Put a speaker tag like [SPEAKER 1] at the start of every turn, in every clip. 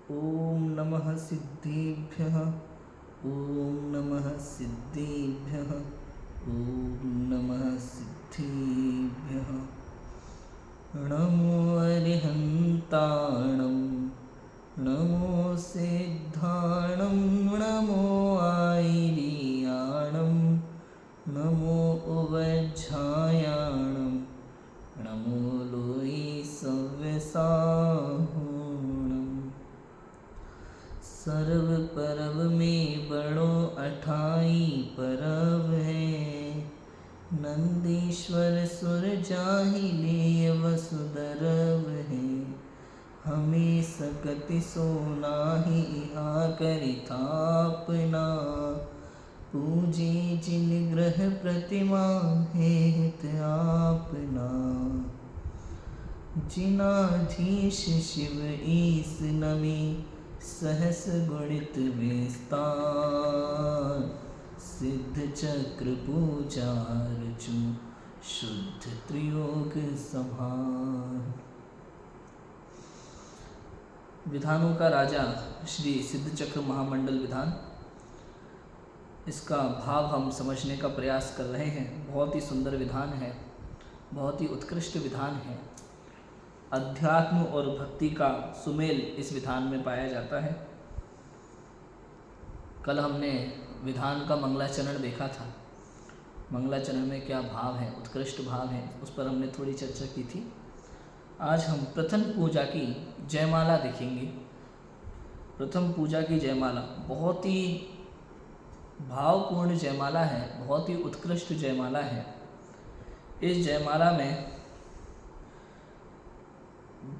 [SPEAKER 1] ॐ नमः सिद्धेभ्यः। ॐ नमः सिद्धेभ्यः। ॐ नमः सिद्धेभ्यः। नमो अरिहन्ताणं, नमो सिद्धाणं, नमो आयर्याणं, नमो उवज्झायाणं, नमो लोई सव्यसाहूणम्। सर्व परब में बड़ो अठाई परब है, नंदीश्वर सुर जाहि ले वसुधरव है। हमें सकति सोनाहि इहा करि थापना, पूजे जिन ग्रह प्रतिमा हेत आपना। जिनाधीश शिव ईस नमी, सहस गुणित विस्तार। सिद्ध चक्र पूजा रचु, शुद्ध त्रियोग संहार। विधानों का राजा श्री सिद्ध चक्र महामंडल विधान, इसका भाव हम समझने का प्रयास कर रहे हैं। बहुत ही सुंदर विधान है, बहुत ही उत्कृष्ट विधान है। अध्यात्म और भक्ति का सुमेल इस विधान में पाया जाता है। कल हमने विधान का मंगलाचरण देखा था। मंगलाचरण में क्या भाव है, उत्कृष्ट भाव है, उस पर हमने थोड़ी चर्चा की थी। आज हम प्रथम पूजा की जयमाला देखेंगे। प्रथम पूजा की जयमाला बहुत ही भावपूर्ण जयमाला है, बहुत ही उत्कृष्ट जयमाला है। इस जयमाला में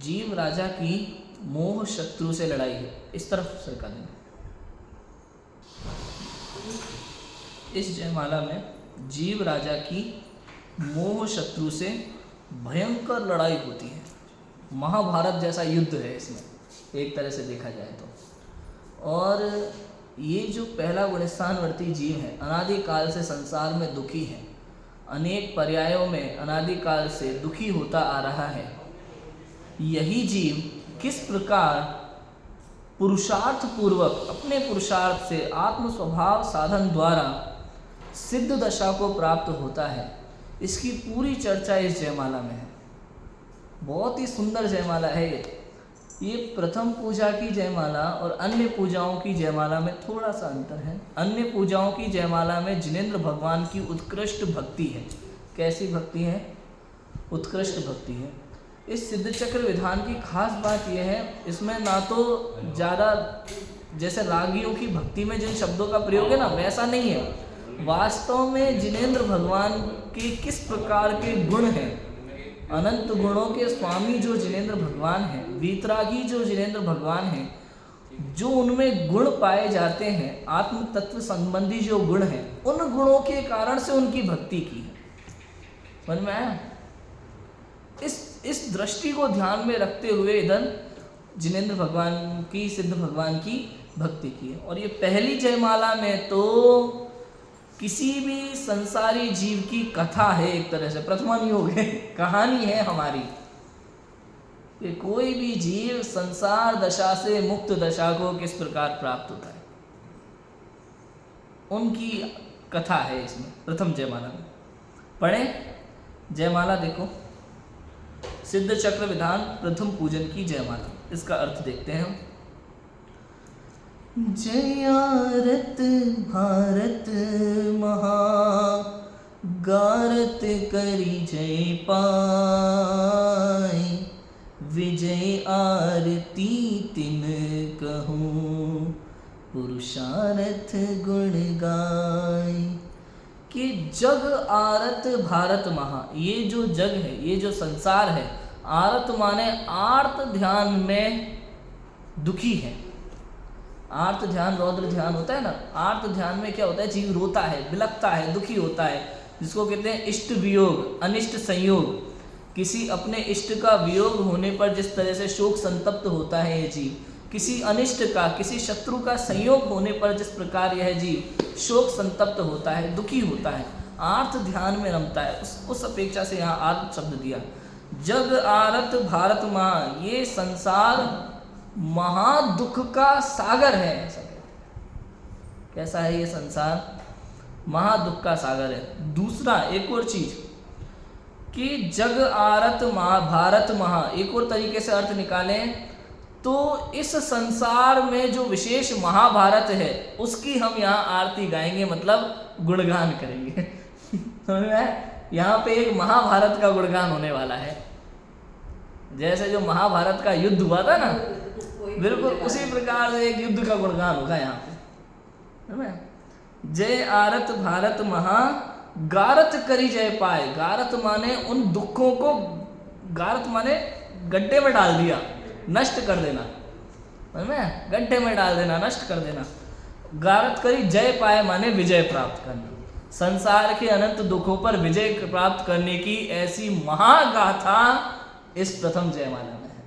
[SPEAKER 1] जीव राजा की मोह शत्रु से लड़ाई है। इस तरफ सरका देना। इस जयमाला में जीव राजा की मोह शत्रु से भयंकर लड़ाई होती है। महाभारत जैसा युद्ध है इसमें, एक तरह से देखा जाए तो। और ये जो पहला गुणस्थानवर्ती जीव है, अनादिकाल से संसार में दुखी है, अनेक पर्यायों में अनादिकाल से दुखी होता आ रहा है। यही जीव किस प्रकार पुरुषार्थ पूर्वक अपने पुरुषार्थ से आत्म स्वभाव साधन द्वारा सिद्ध दशा को प्राप्त होता है, इसकी पूरी चर्चा इस जयमाला में है। बहुत ही सुंदर जयमाला है ये प्रथम पूजा की जयमाला और अन्य पूजाओं की जयमाला में थोड़ा सा अंतर है। अन्य पूजाओं की जयमाला में जिनेंद्र भगवान की उत्कृष्ट भक्ति है। कैसी भक्ति है? उत्कृष्ट भक्ति है। इस सिद्ध चक्र विधान की खास बात यह है, इसमें ना तो ज़्यादा जैसे रागियों की भक्ति में जिन शब्दों का प्रयोग है ना, वैसा नहीं है। वास्तव में जिनेंद्र भगवान के किस प्रकार के गुण हैं, अनंत गुणों के स्वामी जो जिनेंद्र भगवान हैं, वीतरागी जो जिनेंद्र भगवान हैं, जो उनमें गुण पाए जाते हैं, आत्म तत्व संबंधी जो गुण हैं, उन गुणों के कारण से उनकी भक्ति की है। समझ में आया? इस दृष्टि को ध्यान में रखते हुए इधर जिनेंद्र भगवान की, सिद्ध भगवान की भक्ति की है। और ये पहली जयमाला में तो किसी भी संसारी जीव की कथा है, एक तरह से प्रथमन योग है, कहानी है हमारी कि कोई भी जीव संसार दशा से मुक्त दशा को किस प्रकार प्राप्त होता है, उनकी कथा है इसमें प्रथम जयमाला में। पढ़े जयमाला, देखो सिद्ध चक्र विधान प्रथम पूजन की जयमाला। इसका अर्थ देखते हैं हम। जयारत भारत महा, गारत करी जय पाए। विजय आरती तिन कहूँ, पुरुषार्थ गुण गाय। कि जग आरत भारत महा, ये जो जग है, ये जो संसार है, आरत माने आर्त ध्यान में दुखी है। आर्त ध्यान रौद्र ध्यान होता है ना। आर्त ध्यान में क्या होता है? जीव रोता है, बिलखता है, दुखी होता है, जिसको कहते हैं इष्ट वियोग, अनिष्ट संयोग। किसी अपने इष्ट का वियोग होने पर जिस तरह से शोक संतप्त होता है ये जीव, किसी अनिष्ट का, किसी शत्रु का संयोग होने पर जिस प्रकार यह जीव शोक संतप्त होता है, दुखी होता है, आर्त ध्यान में रमता है, उस अपेक्षा से यहाँ आर्त शब्द दिया। जग आरत भारत माँ, ये संसार महादुख का सागर है, ऐसा कहते हैं। कैसा है ये संसार? महादुख का सागर है। दूसरा एक और चीज कि जग आरत महाभारत महा, एक और तरीके से अर्थ निकालें तो इस संसार में जो विशेष महाभारत है उसकी हम यहाँ आरती गाएंगे, मतलब गुणगान करेंगे। समझ में आया? यहाँ पे एक महाभारत का गुणगान होने वाला है। जैसे जो महाभारत का युद्ध हुआ था ना, बिल्कुल उसी प्रकार से एक युद्ध का गुणगान होगा यहाँ पे। जय आरत भारत महा, गारत करी जय पाए। गारत माने उन दुखों को, गारत माने गड्ढे में डाल दिया, नष्ट कर देना, समझ में? गड्ढे में डाल देना, नष्ट कर देना। गारत करी जय पाए माने विजय प्राप्त करना। संसार के अनंत दुखों पर विजय प्राप्त करने की ऐसी महागाथा इस प्रथम जयमाला में है।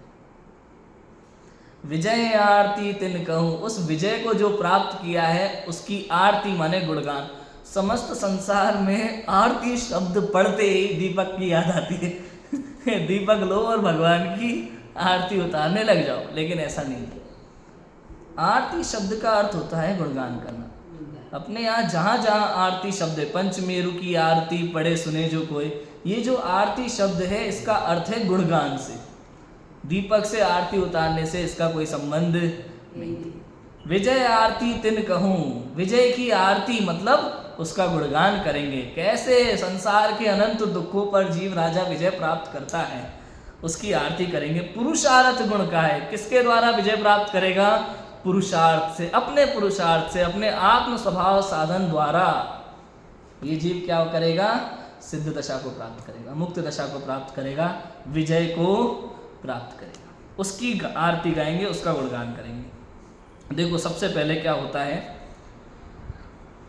[SPEAKER 1] विजय आरती तिन कहूं, उस विजय को जो प्राप्त किया है उसकी आरती माने गुणगान। समस्त संसार में आरती शब्द पढ़ते ही दीपक की याद आती है। दीपक लो और भगवान की आरती उतारने लग जाओ, लेकिन ऐसा नहीं है। आरती शब्द का अर्थ होता है गुणगान करना। अपने यहाँ जहाँ जहाँ आरती शब्द है, पंचमेरु की आरती पढ़े सुने जो कोई, ये जो आरती शब्द है इसका अर्थ है गुणगान से। दीपक से आरती उतारने से इसका कोई संबंध नहीं। विजय आरती तिन कहूँ, विजय की आरती मतलब उसका गुणगान करेंगे। कैसे? संसार के अनंत दुखों पर जीव राजा विजय प्राप्त करता है, उसकी आरती करेंगे। पुरुषार्थ गुण का है, किसके द्वारा विजय प्राप्त करेगा? पुरुषार्थ से, अपने पुरुषार्थ से, अपने आत्म स्वभाव साधन द्वारा ये जीव क्या करेगा? सिद्ध दशा को प्राप्त करेगा, मुक्त दशा को प्राप्त करेगा, विजय को प्राप्त करेगा। उसकी आरती गाएंगे, उसका गुणगान करेंगे। देखो सबसे पहले क्या होता है,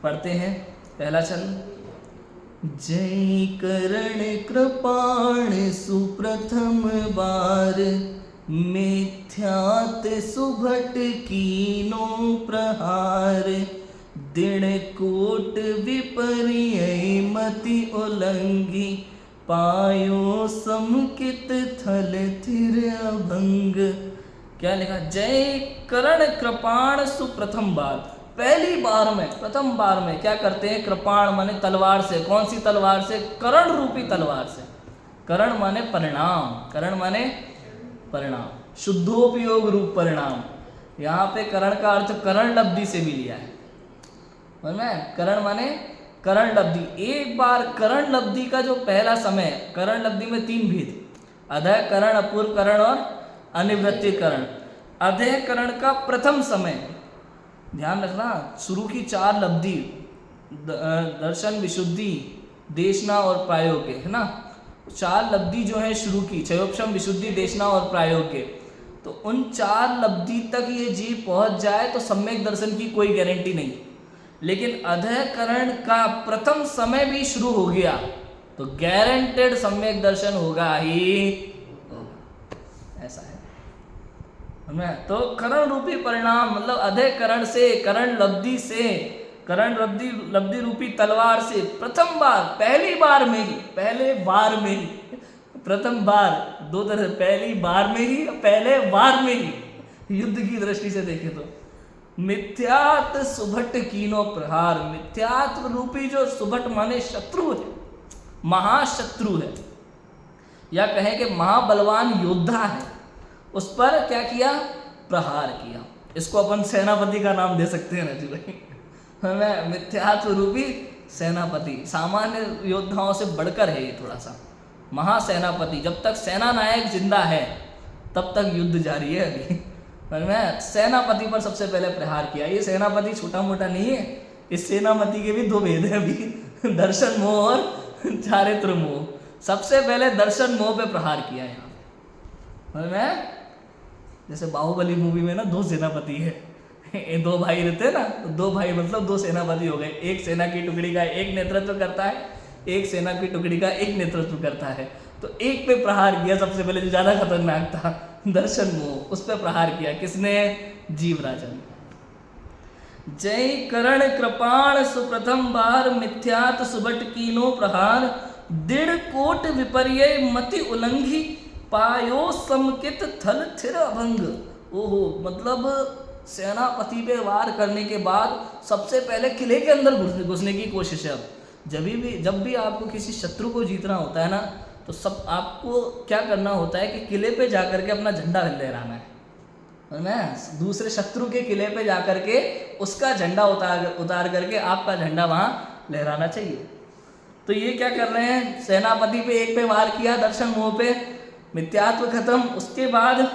[SPEAKER 1] पढ़ते हैं पहला चरण। जय करण कृपाण सुप्रथम बार, मिथ्यात सुभट कीनो प्रहार, दिन कोट विपर्य मति उलंघी, पायो समकित थल थिर अभंग। क्या लिखा? जय करण कृपाण सुप्रथम बार, पहली बार में, प्रथम बार में क्या करते हैं? कृपाण माने तलवार से। कौन सी तलवार से? करण रूपी तलवार से। करण माने परिणाम, करण माने परिणाम, शुद्धोपयोग रूप परिणाम। यहाँ पे करण का अर्थ करण लब्धि से भी लिया है, समझ में? करण माने करण लब्धि। एक बार करण लब्धि का जो पहला समय, करण लब्धि में तीन भेद, अधय करण, अपूर्व करण और अनिवृत्ति करण। अधय करण का प्रथम समय, ध्यान रखना, शुरू की चार लब्धि, दर्शन, विशुद्धि, देशना और प्रायोग्य, है ना? चार लब्धि जो है शुरू की, क्षयोपशम, विशुद्धि, देशना और प्रायोग्य, तो उन चार लब्धि तक ये जीव पहुंच जाए तो सम्यक दर्शन की कोई गारंटी नहीं। लेकिन अधःकरण का प्रथम समय भी शुरू हो गया तो गारंटेड सम्यक दर्शन होगा ही, ऐसा है। तो करण रूपी परिणाम मतलब अधःकरण से, करण लब्धि से, करण लब्धि रूपी तलवार से प्रथम बार, पहली बार में ही, पहले बार में ही, प्रथम बार, दो तरह, पहली बार में ही, पहले बार में ही, युद्ध की दृष्टि से देखें तो मिथ्यात सुभट कीनो प्रहार, मिथ्यात रूपी जो सुभट माने शत्रु है, महाशत्रु है, या कहें कि महाबलवान योद्धा है, उस पर क्या किया? प्रहार किया। इसको अपन सेनापति का नाम दे सकते हैं ना जी भाई, हमें मिथ्यात्व रूपी सेनापति, सामान्य योद्धाओं से बढ़कर है ये थोड़ा सा, महासेनापति। जब तक सेना नायक जिंदा है तब तक युद्ध जारी है अभी, पर मैं सेनापति पर सबसे पहले प्रहार किया। ये सेनापति छोटा मोटा नहीं है, इस सेनापति के भी दो भेद है अभी, दर्शन मोह और चारित्र मोह। सबसे पहले दर्शन मोह पे प्रहार किया यहाँ, पर मैं जैसे बाहुबली मूवी में ना दो सेनापति है, दो भाई रहते हैं ना, तो दो भाई मतलब दो सेनापति हो गए, एक सेना की टुकड़ी का एक नेतृत्व करता है, एक सेना की टुकड़ी का एक नेतृत्व करता है। तो एक पे प्रहार किया सबसे पहले, जो ज्यादा खतरनाक था, दर्शन मोह, उस पे प्रहार किया। किसने? जीव राजा ने। जय करण कृपाण सुप्रथम बार, मिथ्यात सुबट कीनो प्रहार, दृढ़ कोट विपर्य मति उलंघी, पायो समकित थल थिर अभंग। ओहो, मतलब सेनापति पे वार करने के बाद सबसे पहले किले के अंदर घुसने की कोशिश है। अब जब भी आपको किसी शत्रु को जीतना होता है ना, तो सब आपको क्या करना होता है कि किले पे जाकर के अपना झंडा लहराना है ना। दूसरे शत्रु के किले पे जाकर के उसका झंडा उतार करके आपका झंडा वहाँ लहराना चाहिए। तो ये क्या कर रहे हैं, सेनापति पे एक पे वार किया, दर्शन मोह पे मिथ्यात्व खत्म। उसके बाद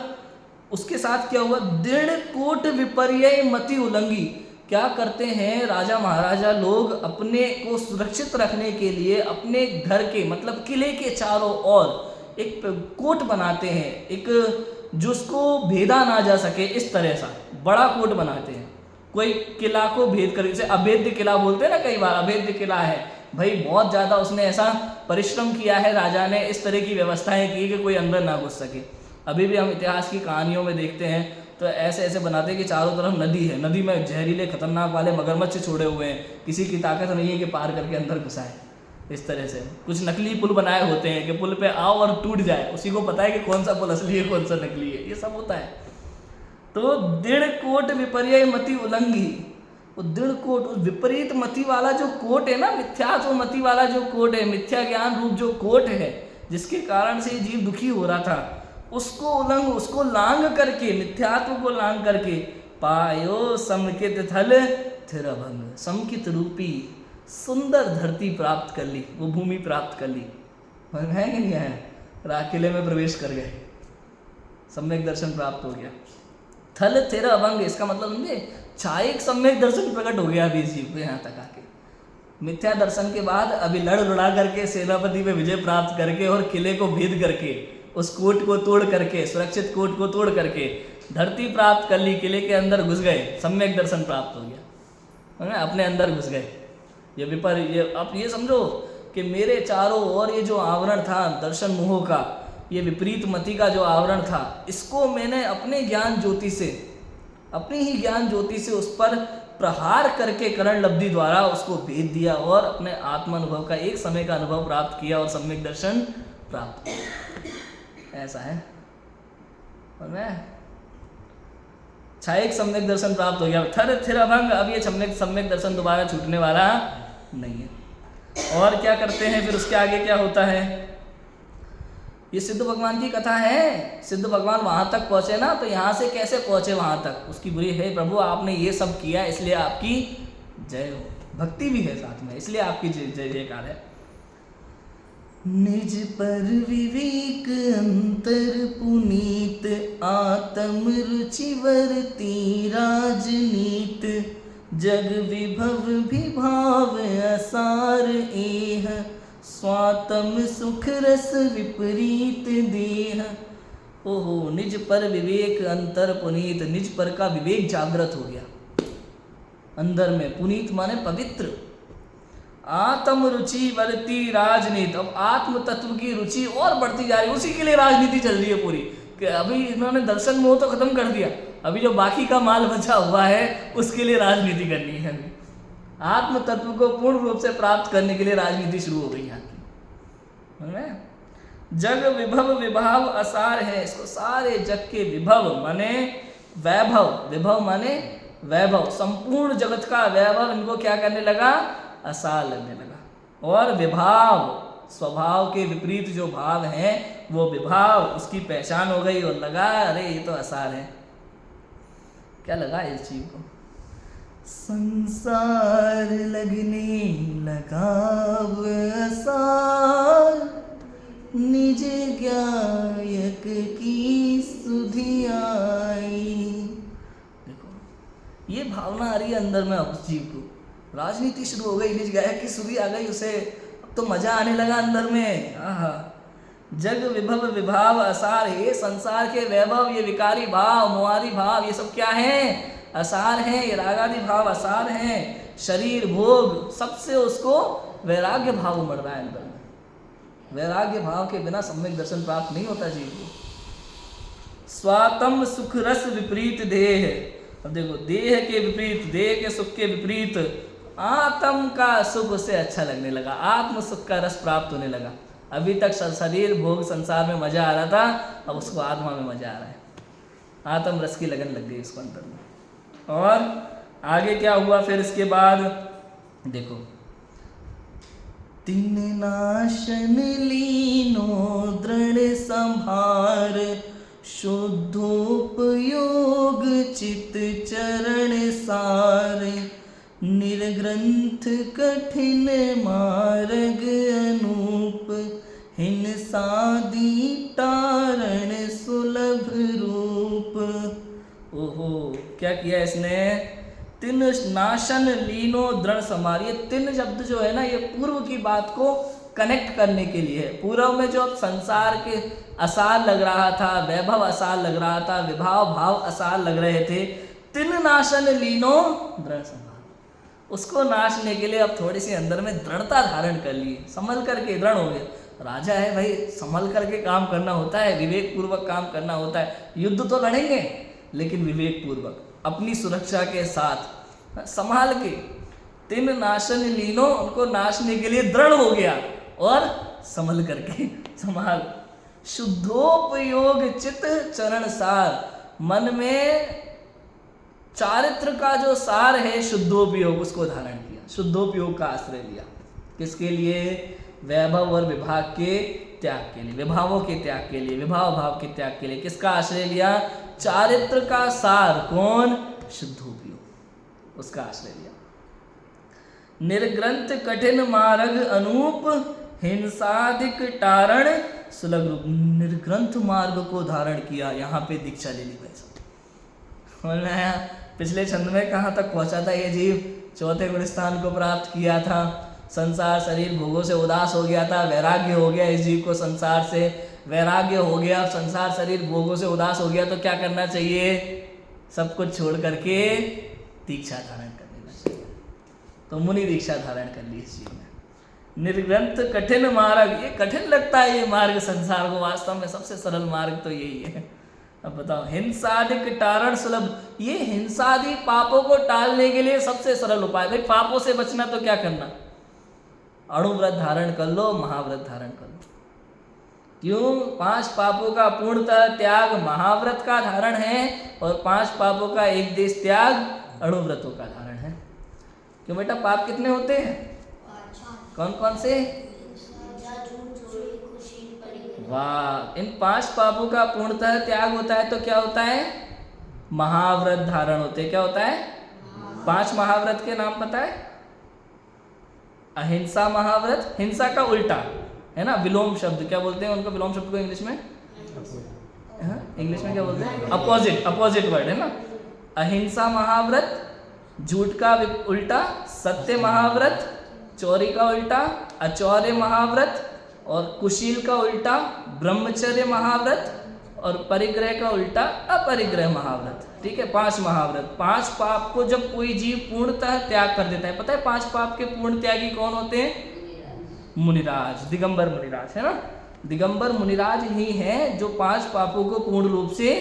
[SPEAKER 1] उसके साथ क्या हुआ, दृढ़ कूट विपर्य मति उल्लंघी। क्या करते हैं राजा महाराजा लोग, अपने को सुरक्षित रखने के लिए अपने घर के मतलब किले के चारों ओर एक कोट बनाते हैं, एक जिसको भेदा ना जा सके, इस तरह सा बड़ा कोट बनाते हैं। कोई किला को भेद कर, जैसे अभेद्य किला बोलते हैं ना, कई बार अभेद्य किला है भाई, बहुत ज़्यादा उसने ऐसा परिश्रम किया है राजा ने, इस तरह की व्यवस्थाएं की कि कोई अंदर ना घुस सके। अभी भी हम इतिहास की कहानियों में देखते हैं तो ऐसे ऐसे बनाते हैं कि चारों तरफ नदी है, नदी में जहरीले खतरनाक वाले मगरमच्छ छोड़े हुए हैं, किसी की ताकत नहीं है कि पार करके अंदर घुसाए। इस तरह से कुछ नकली पुल बनाए होते हैं कि पुल पे आओ और टूट जाए, उसी को पता है कि कौन सा पुल असली है कौन सा नकली है, ये सब होता है। तो दृढ़ कोट विपर्य मति उल्लंघी, वो दृढ़ कोट, विपरीत मति वाला जो कोट है ना, मिथ्यात्व मति वाला जो कोट है, मिथ्या ज्ञान रूप जो कोट है, जिसके कारण से जीव दुखी हो रहा था, उसको लांग करके, मिथ्यात्व को लांग करके पायो समकित थल थिर अभंग, समकित रूपी सुंदर धरती प्राप्त कर ली, वो भूमि प्राप्त कर ली। है कि नहीं है, किले में प्रवेश कर गए, सम्यक दर्शन प्राप्त हो गया। थल थिर अभंग, इसका मतलब समझे, छायक सम्यक दर्शन प्रकट हो गया अभी जीव को यहाँ तक आके। मिथ्या दर्शन के बाद अभी लड़ लुड़ा करके सेनापति पे विजय प्राप्त करके और किले को भेद करके, उस कोट को तोड़ करके, सुरक्षित कोट को तोड़ करके धरती प्राप्त कर ली, किले के अंदर घुस गए, सम्यक दर्शन प्राप्त हो गया, अपने अंदर घुस गए। ये आप ये समझो कि मेरे चारों ओर ये जो आवरण था दर्शन मोह का, ये विपरीत मति का जो आवरण था, इसको मैंने अपने ज्ञान ज्योति से, अपनी ही ज्ञान ज्योति से उस पर प्रहार करके करण लब्धि द्वारा उसको भेद दिया और अपने आत्म अनुभव का, एक समय का अनुभव प्राप्त किया और सम्यक दर्शन प्राप्त किया। ऐसा है, और मैं छायक सम्यक दर्शन प्राप्त हो गया, थर थिर अभंग। अब ये सम्यक दर्शन दोबारा छूटने वाला नहीं है। और क्या करते हैं फिर, उसके आगे क्या होता है, ये सिद्ध भगवान की कथा है। सिद्ध भगवान वहां तक पहुंचे ना, तो यहाँ से कैसे पहुंचे वहां तक, उसकी बुरी है प्रभु आपने ये सब किया, इसलिए आपकी जय हो। भक्ति भी है साथ में, इसलिए आपकी जय जयकार है। निज पर विवेक अंतर पुनीत, आत्म रुचि वर्ती राजनीत, जग विभव विभाव असार एह, स्वातम सुख रस विपरीत देह। ओहो, निज पर विवेक अंतर पुनीत, निज पर का विवेक जागृत हो गया अंदर में, पुनीत माने पवित्र। आत्म रुचि वर्ती राजनीति, अब आत्म तत्व की रुचि और बढ़ती जा रही है, उसी के लिए राजनीति चल रही है पूरी, कि अभी इन्होंने दर्शन मोह तो खत्म कर दिया, अभी जो बाकी का माल बचा हुआ है उसके लिए राजनीति करनी है। अभी आत्म तत्व को पूर्ण रूप से प्राप्त करने के लिए राजनीति शुरू हो गई यहाँ की। जग विभव विभाव असार है, इसको सारे जग के विभव माने वैभव, विभव माने वैभव, संपूर्ण जगत का वैभव इनको क्या करने लगा, असार लगने लगा। और विभाव, स्वभाव के विपरीत जो भाव हैं वो विभाव, उसकी पहचान हो गई और लगा अरे ये तो असार है। क्या लगा इस चीज को, संसार लगने लगा असार, निज ज्ञायक की सुधि आई। देखो ये भावना आ रही है अंदर में उस जीव को, राजनीति शुरू हो गई, निज गायक की सुधि आ गई उसे, अब तो मजा आने लगा अंदर में। आहा, जग विभव विभाव असार, ये संसार के वैभव, ये विकारी भाव, मुआरी भाव, ये सब क्या है, असार है। ये रागादि भाव असार हैं, शरीर भोग सबसे उसको वैराग्य भाव उमड़ रहा है अंदर में। वैराग्य भाव के बिना सम्यक दर्शन प्राप्त नहीं होता जीव को। स्वातम सुख रस विपरीत देह, अब देखो देह के विपरीत, देह के सुख के विपरीत आत्म का सुख उसे अच्छा लगने लगा, आत्म सुख का रस प्राप्त होने लगा। अभी तक शरीर भोग संसार में मजा आ रहा था, अब उसको आत्मा में मजा आ रहा है। आत्म रस की लगन लग गई उसको अंदर में। और आगे क्या हुआ फिर इसके बाद देखो, तिन नाशन लीनो दृढ़ संभार, शुद्धोपयोग चित चरण सार, निर्ग्रंथ कठिन मार्ग अनूप, हिंसादि तारण सुलभ रूप। ओहो, क्या किया इसने? तिन नाशन लीनो दृढ़ समार। ये तिन शब्द जो है ना, ये पूर्व की बात को कनेक्ट करने के लिए है। पूर्व में जो संसार के असार लग रहा था, वैभव असार लग रहा था, विभाव भाव असार लग रहे थे, तिन नाशन लीनो दृढ़ समार, उसको नाशने के लिए अब थोड़ी सी अंदर में दृढ़ता धारण कर ली, संभल करके दृढ़ हो गया। राजा है भाई, संभल करके काम करना होता है, विवेक पूर्वक काम करना होता है। युद्ध तो लड़ेंगे लेकिन विवेक पूर्वक, अपनी सुरक्षा के साथ संभाल के। तिन नाशन लीनो, उनको नाशने के लिए दृढ़ हो गया और संभल करके संभाल। शुद्धोपयोग चित चरण सार, मन में चारित्र का जो सार है शुद्धोपयोग, उसको धारण किया, शुद्धोपयोग का आश्रय लिया। किसके लिए? वैभव और विभाग के त्याग के लिए, विभावों के त्याग के लिए, विभाव भाव के त्याग के लिए। किसका आश्रय लिया? चारित्र का सार, कौन? शुद्धोपयोग, उसका आश्रय लिया। निर्ग्रंथ कठिन मार्ग अनूप, हिंसाधिक तारण सुलभ रूप। निर्ग्रंथ मार्ग को धारण किया, यहाँ पे दीक्षा ले ली भाई साहब। पिछले छंद में कहाँ तक पहुंचा था ये जीव? चौथे गुण स्थान को प्राप्त किया था, संसार शरीर भोगों से उदास हो गया था, वैराग्य हो गया इस जीव को, संसार से वैराग्य हो गया, संसार शरीर भोगों से उदास हो गया। तो क्या करना चाहिए? सब कुछ छोड़ करके दीक्षा धारण कर लेना चाहिए। तो मुनि दीक्षा धारण कर ली इस जीव ने। निर्ग्रंथ कठिन मार्ग, ये कठिन लगता है ये मार्ग संसार को, वास्तव में सबसे सरल मार्ग तो यही है। अब बताओ, हिंसादिक तारण सुलभ, ये हिंसादि पापों को टालने के लिए सबसे सरल उपाय। भाई पापों से बचना तो क्या करना? अणुव्रत धारण कर लो, महाव्रत धारण कर लो। क्यों? 5 पापों का पूर्णतः त्याग महाव्रत का धारण है और 5 पापों का एक देश त्याग अणुव्रतों का धारण है। क्यों बेटा? पाप कितने होते हैं? कौन कौन से? वाह, इन 5 पापों का पूर्णतः त्याग होता है तो क्या होता है? महाव्रत धारण होते। क्या होता है? 5 महाव्रत के नाम पता है? अहिंसा महाव्रत, हिंसा का उल्टा है ना, विलोम शब्द। क्या बोलते हैं उनको, विलोम शब्द को इंग्लिश में? इंग्लिश में क्या बोलते हैं? अपोजिट, अपोजिट वर्ड है ना। अहिंसा महाव्रत, झूठ का उल्टा, सत्य महाव्रत, चोरी का उल्टा अचौर्य महाव्रत, और कुशील का उल्टा ब्रह्मचर्य महाव्रत, और परिग्रह का उल्टा अपरिग्रह महाव्रत। ठीक है, 5 महाव्रत। 5 पाप को जब कोई जीव पूर्णतः त्याग कर देता है, पता है 5 पाप के पूर्ण त्यागी कौन होते हैं? मुनिराज, दिगंबर मुनिराज, है ना। दिगंबर मुनिराज ही हैं जो 5 पापों को पूर्ण रूप से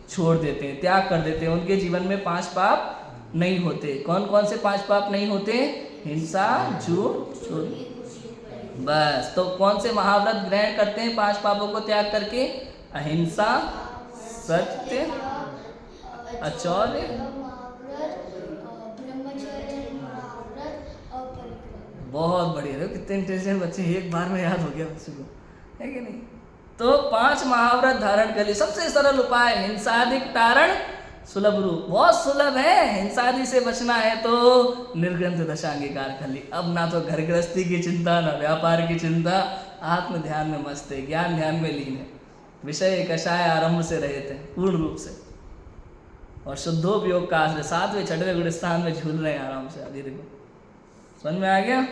[SPEAKER 1] छोड़ देते हैं, त्याग कर देते हैं। उनके जीवन में 5 पाप नहीं होते। कौन कौन से 5 पाप नहीं होते? हिंसा, झूठ, चोरी। बस, तो कौन से महाव्रत ग्रहण करते हैं 5 पापों को त्याग करके? अहिंसा, सत्य, अचौर्य, बहुत बढ़िया। देखो कितने इंटेलिजेंट बच्चे, एक बार में याद हो गया बच्चे को, है कि नहीं। तो 5 महाव्रत धारण कर लिए। सबसे सरल उपाय हिंसादिक तारण सुलभ रूप, बहुत सुलभ है। हिंसादि से बचना है तो निर्ग्रंथ दशा अंगीकार कर ली। अब ना तो घर गृहस्थी की चिंता, ना व्यापार की चिंता, आत्म ध्यान में मस्त है, ज्ञान ध्यान में लीन है, विषय कषाय आरंभ से रहित है पूर्ण रूप से, और शुद्धोपयोग का 7वें 6वें गुण स्थान में झूल रहे हैं आराम से। अभी देखो समझ में आ गया।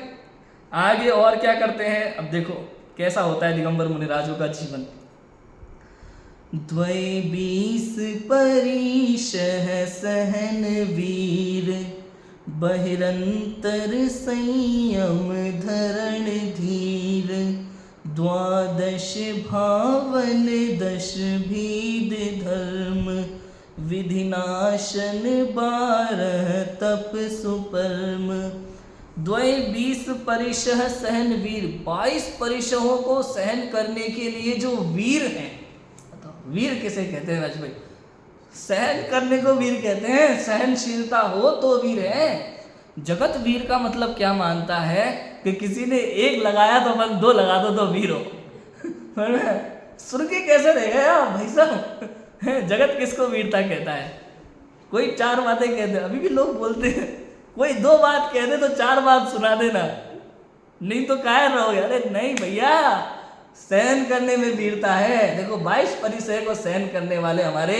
[SPEAKER 1] आगे और क्या करते हैं, अब देखो कैसा होता है दिगंबर मुनिराजों का जीवन। द्वै 20 परिशह सहन वीर, बहिरंतर संयम धरण धीर, 12 भावन 10 भीद धर्म, विधिनाशन 12 तप सुपरम। द्वै 20 परिशह सहन वीर, 22 परिशहों को सहन करने के लिए जो वीर हैं। बताओ वीर किसे कहते हैं राज भाई? सहन करने को वीर कहते हैं, सहनशीलता हो तो वीर है। जगत वीर का मतलब क्या मानता है कि किसी ने एक लगाया तो अपन दो लगा दो तो वीर हो। सुन के कैसे रहेगा यार भाई साहब। जगत किसको वीरता कहता है? कोई चार बातें कहते, अभी भी लोग बोलते हैं कोई दो बात कह दे तो चार बात सुना देना, नहीं तो कायर रहोगे। अरे नहीं भैया, सहन करने में वीरता है। देखो 22 परिसर को सहन करने वाले हमारे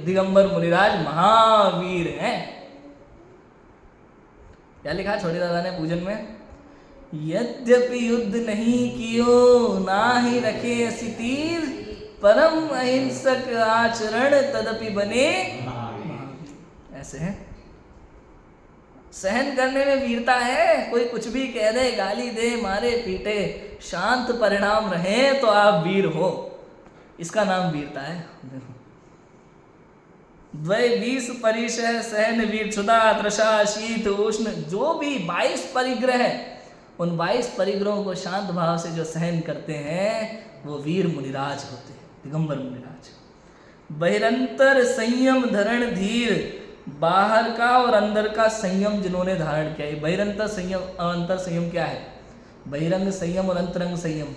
[SPEAKER 1] दिगंबर मुनिराज महावीर हैं। क्या लिखा छोटे दादा ने पूजन में? यद्यपि युद्ध नहीं कियो ना ही रखे असि तीर, परम अहिंसक आचरण तदपि बने। ऐसे है, सहन करने में वीरता है। कोई कुछ भी कह दे, गाली दे, मारे पीटे, शांत परिणाम रहे तो आप वीर हो। इसका नाम वीरता है। द्वय 20 परिशय सहन वीर क्षुधा तृषा शीत उष्ण, जो भी 22 परिग्रह है, उन 22 परिग्रहों को शांत भाव से जो सहन करते हैं वो वीर मुनिराज होते हैं, दिगंबर मुनिराज। बहिरंतर संयम धरण धीर, बाहर का और अंदर का संयम जिन्होंने धारण किया है। बहिरंतर संयम और अंतर संयम क्या है? बहिरंग संयम और अंतरंग संयम।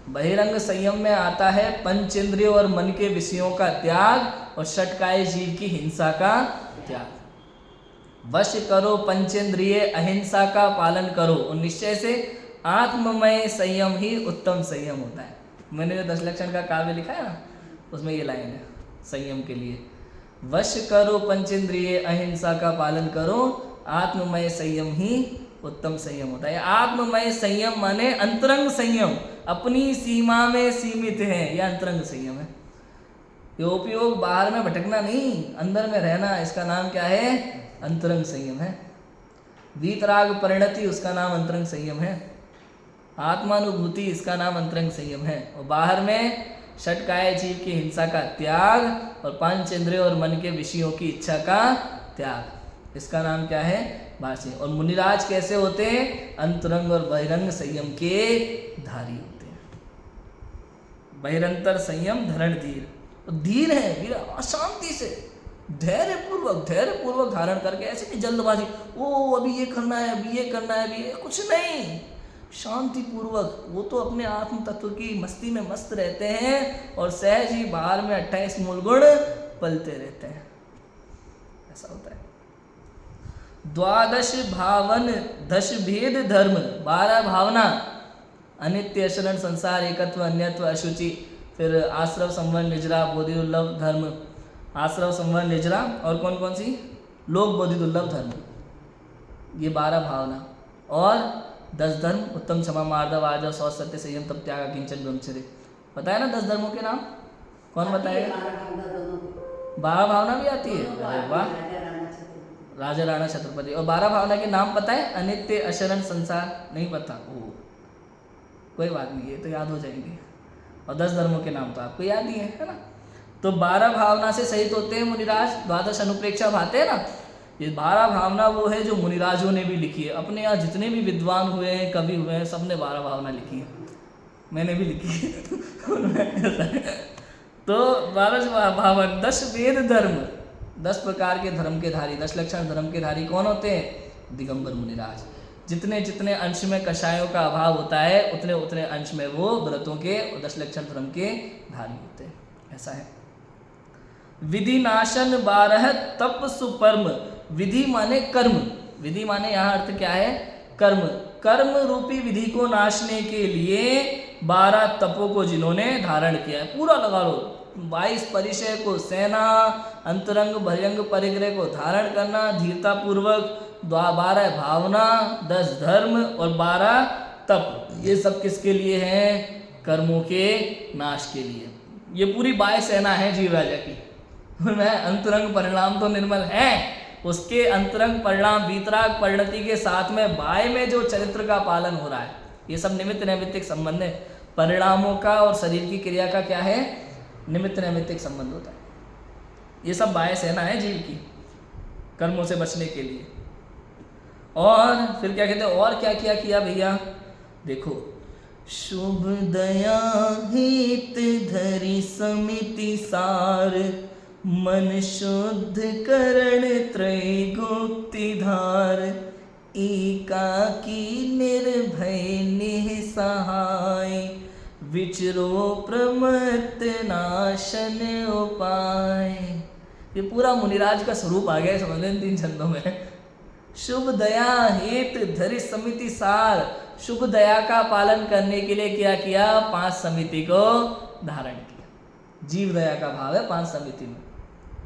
[SPEAKER 1] बहिरंग संयम में आता है पंचेंद्रिय और मन के विषयों का त्याग और षटकाय जीव की हिंसा का त्याग। वश करो पंचेंद्रिय, अहिंसा का पालन करो और निश्चय से आत्ममय संयम ही उत्तम संयम होता है। मैंने जो 10 लक्षण का काव्य लिखा है ना, उसमें ये लाइन है संयम के लिए। वश करो पंचेंद्रिय, अहिंसा का पालन करो, आत्ममय संयम ही उत्तम संयम होता है। आत्ममय संयम माने अंतरंग संयम, अपनी सीमा में सीमित है, यह अंतरंग संयम है। ये उपयोग बाहर में भटकना नहीं, अंदर में रहना, इसका नाम क्या है? अंतरंग संयम है। वीतराग परिणति, उसका नाम अंतरंग संयम है। आत्मानुभूति, इसका नाम अंतरंग संयम है। और बाहर में षटकाय जीव की हिंसा का त्याग और पंचेंद्रिय और मन के विषयों की इच्छा का त्याग, इसका नाम क्या है? भाष्य। और मुनिराज कैसे होते हैं? अंतरंग और बहिरंग संयम के धारी होते हैं। बहिरंतर संयम धरण धीर, धीर है, वीर अशांति से धैर्य पूर्वक धारण करके, ऐसे नहीं जल्दबाजी, ओ अभी ये करना है, अभी ये करना है, अभी ये कुछ नहीं, शांति पूर्वक। वो तो अपने आत्म तत्व की मस्ती में मस्त रहते हैं और सहज ही बाहर में 28 मूल गुण पलते रहते हैं। ऐसा होता है। 12 भावन 10 भेद धर्म, 12 भावना, अनित्य, शरण, संसार, एकत्व, अन्यत्व, अशुचि, फिर आश्रव, संवरण, निजरा, बोधि दुर्लभ धर्म। आश्रव, संवरण, निजरा और कौन कौन सी? लोक, बोधि दुर्लभ धर्म, ये 12 भावना। और 10 धर्म, उत्तम, क्षमा, मार्दव, आर्जव, शौच, सत्य, संयम, तप, त्याग, किंचन, ब्रह्मचर्य। बताया ना 10 धर्मों के नाम? कौन बताएगा? 12 भावना भी आती है। अरे वाह, राजा राणा छत्रपति। और 12 भावना के नाम पता है? अनित्य, अशरण, संसार नहीं पता? ओ कोई बात नहीं, ये तो याद हो जाएंगे। और 10 धर्मों के नाम तो आपको याद ही है ना। तो 12 भावना से सहित होते हैं मुनिराज। 12 अनुप्रेक्षा भाते हैं ना, ये 12 भावना वो है जो मुनिराजों ने भी लिखी है। अपने यहाँ जितने भी विद्वान हुए हैं, कवि हुए हैं, सबने 12 भावना लिखी है, मैंने भी लिखी है। तो 12 भावन, 10 वेद धर्म, 10 प्रकार के धर्म के धारी, 10 लक्षण धर्म के धारी कौन होते हैं? दिगंबर मुनिराज। जितने जितने अंश में कषायों का अभाव होता है, उतने उतने अंश में वो व्रतों के और 10 लक्षण धर्म के धारी होते हैं। ऐसा है। विधि नाशन 12 तप सुपर्म, विधि माने कर्म, विधि माने यहाँ अर्थ क्या है? कर्म। कर्म रूपी विधि को नाशने के लिए 12 तपों को जिन्होंने धारण किया है, पूरा लगा लो। 22 परिचय को सेना, अंतरंग बहिरंग परिग्रह को धारण करना धीरता पूर्वक, 12 भावना, 10 धर्म और 12 तप, ये सब किसके लिए हैं? कर्मों के नाश के लिए। ये पूरी 22 सेना है जीव राजा की। अंतरंग परिणाम तो निर्मल है, उसके अंतरंग परिणाम वीतराग परिणति के साथ में बाय में जो चरित्र का पालन हो रहा है, ये सब निमित्त नैमित्तिक संबंध है। परिणामों का और शरीर की क्रिया का क्या है? निमित्त नैमित्तिक संबंध होता है। ये सब बाह्य सेना है जीव की, कर्मों से बचने के लिए। और फिर क्या कहते हैं? और क्या क्या किया भैया? देखो, शुभ दया हित धरि समिति सार, मन शुद्ध करण त्रय गुप्ति धार, एकाकी निर्भय निसहाय, विचरो प्रमत्त नाशन उपाय। ये पूरा मुनिराज का स्वरूप आ गया, समझ लें 3 छंदों में। शुभ दया हेत धरि समिति सार, शुभ दया का पालन करने के लिए क्या किया? 5 समिति को धारण किया। जीव दया का भाव है 5 समिति में।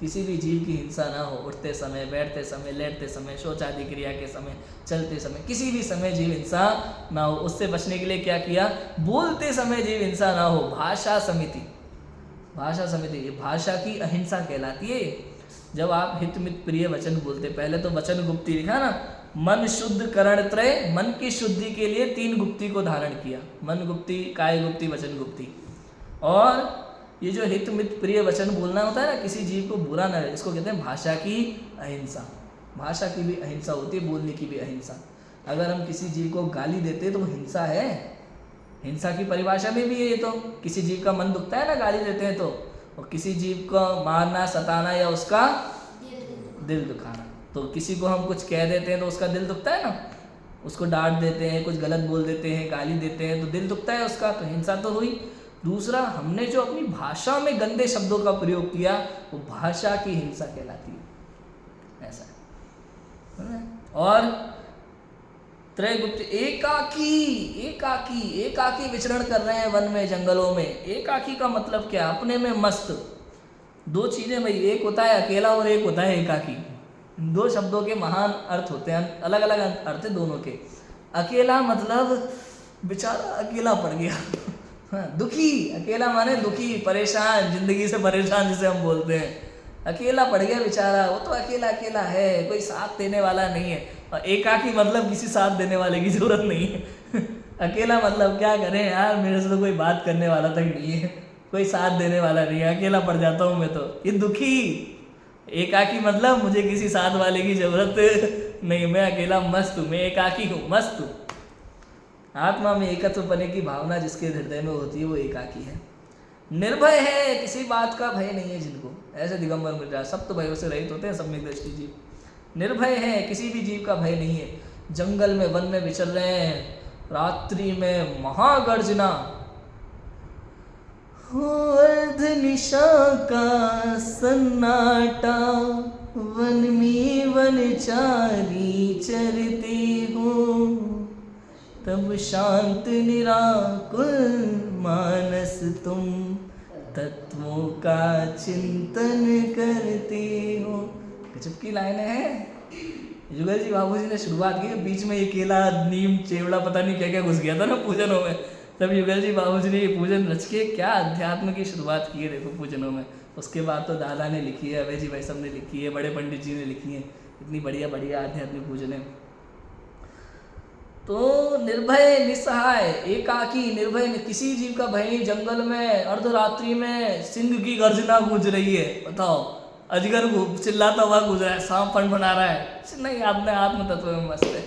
[SPEAKER 1] किसी भी जीव की हिंसा ना हो, उठते समय, बैठते समय, लेटते समय, शौचादि क्रिया के समय, चलते समय, किसी भी समय जीव हिंसा ना हो, उससे बचने के लिए क्या किया? बोलते समय जीव हिंसा ना हो, भाषा समिति। भाषा समिति ये भाषा की अहिंसा कहलाती है। जब आप हित मित प्रिय वचन बोलते, पहले तो वचन गुप्ति लिखा ना, मन शुद्ध करण त्रय, मन की शुद्धि के लिए 3 गुप्ति को धारण किया। मन गुप्ति, काय गुप्ति, वचन गुप्ति। और ये जो हित मित प्रिय वचन बोलना होता है ना, किसी जीव को बुरा न लगे, इसको कहते हैं भाषा की अहिंसा। भाषा की भी अहिंसा होती है, बोलने की भी अहिंसा। अगर हम किसी जीव को गाली देते हैं तो वो हिंसा है। हिंसा की परिभाषा में भी है ये। तो किसी जीव का मन दुखता है ना गाली देते हैं तो, और किसी जीव को मारना, सताना या उसका दिल दुखाना। तो किसी को हम कुछ कह देते हैं तो उसका दिल दुखता है ना, उसको डांट देते हैं, कुछ गलत बोल देते हैं, गाली देते हैं तो दिल दुखता है उसका, तो हिंसा तो हुई। दूसरा, हमने जो अपनी भाषा में गंदे शब्दों का प्रयोग किया वो भाषा की हिंसा कहलाती है, ऐसा है। और त्रयगुप्त, एकाकी, एकाकी, एकाकी विचरण कर रहे हैं वन में, जंगलों में। एकाकी का मतलब क्या? अपने में मस्त। 2 चीजें भाई, एक होता है अकेला और एक होता है एकाकी। 2 शब्दों के महान अर्थ होते हैं, अलग अलग अर्थ है दोनों के। अकेला मतलब बेचारा अकेला पड़ गया, हाँ, दुखी। अकेला माने दुखी, परेशान, जिंदगी से परेशान जिसे हम बोलते हैं। अकेला पड़ गया बेचारा, वो तो अकेला अकेला है, कोई साथ देने वाला नहीं है। और एकाकी मतलब किसी साथ देने वाले की जरूरत नहीं है। अकेला मतलब क्या करें यार, मेरे से तो कोई बात करने वाला तक नहीं है, कोई साथ देने वाला नहीं है, अकेला पड़ जाता हूँ मैं तो। ये दुखी। एकाकी मतलब मुझे किसी साथ वाले की जरूरत नहीं, मैं अकेला मस्त हूँ, मैं एकाकी हूँ, मस्त हूँ। आत्मा में एकत्व पने की भावना जिसके हृदय में होती है वो एकाकी है। निर्भय है, किसी बात का भय नहीं है जिनको, ऐसे दिगंबर मुनिराज सब तो भयों से रहित होते हैं, सम्यक दृष्टि जीव। निर्भय है, किसी भी जीव का भय नहीं है। जंगल में, वन में विचर रहे हैं, रात्रि में महागर्जना हो, अर्ध निशा का सन्नाटा, वन में वनचारी चरते हो, तब शांत निराकुल मानस तुम, तत्वों का चिंतन करते हो। गजब की लाइनें हैं। युगल जी बाबू जी ने शुरुआत की, बीच में ये केला, नीम, चेवड़ा, पता नहीं क्या क्या घुस गया था ना पूजनों में। तब युगल जी बाबू जी ने ये पूजन रच के क्या अध्यात्म की शुरुआत की है, देखो पूजनों में। उसके बाद तो दादा ने लिखी है, अभय जी भाई सब ने लिखी है, बड़े पंडित जी ने लिखी है, इतनी बढ़िया बढ़िया आध्यात्मिक पूजन है। तो निर्भय, निस्सहाय, एकाकी, निर्भय, किसी जीव का भय नहीं। जंगल में अर्धरात्रि में सिंह की गर्जना गूंज रही है, बताओ, अजगर चिल्लाता हुआ गूंज रहा है, सांप फन बना रहा है, नहीं, आपने आत्म तत्व में मस्त है,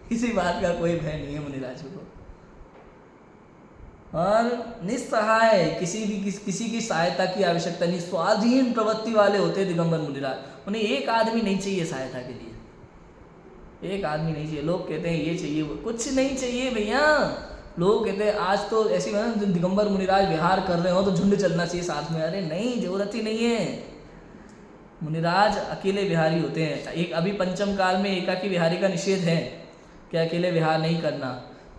[SPEAKER 1] किसी बात का कोई भय नहीं है मुनिराज को। और निस्सहाय, किसी की सहायता की आवश्यकता नहीं, स्वाधीन प्रवृत्ति वाले होते दिगंबर मुनिराज। उन्हें एक आदमी नहीं चाहिए सहायता के लिए, एक आदमी नहीं चाहिए। लोग कहते हैं ये चाहिए, वो कुछ नहीं चाहिए भैया। लोग कहते हैं आज तो ऐसी बात है, दिगंबर मुनिराज विहार कर रहे हो तो झुंड चलना चाहिए साथ में। अरे नहीं, जरूरत ही नहीं है। मुनिराज अकेले विहारी होते हैं। एक अभी पंचम काल में एकाकी विहारी का निषेध है कि अकेले विहार नहीं करना।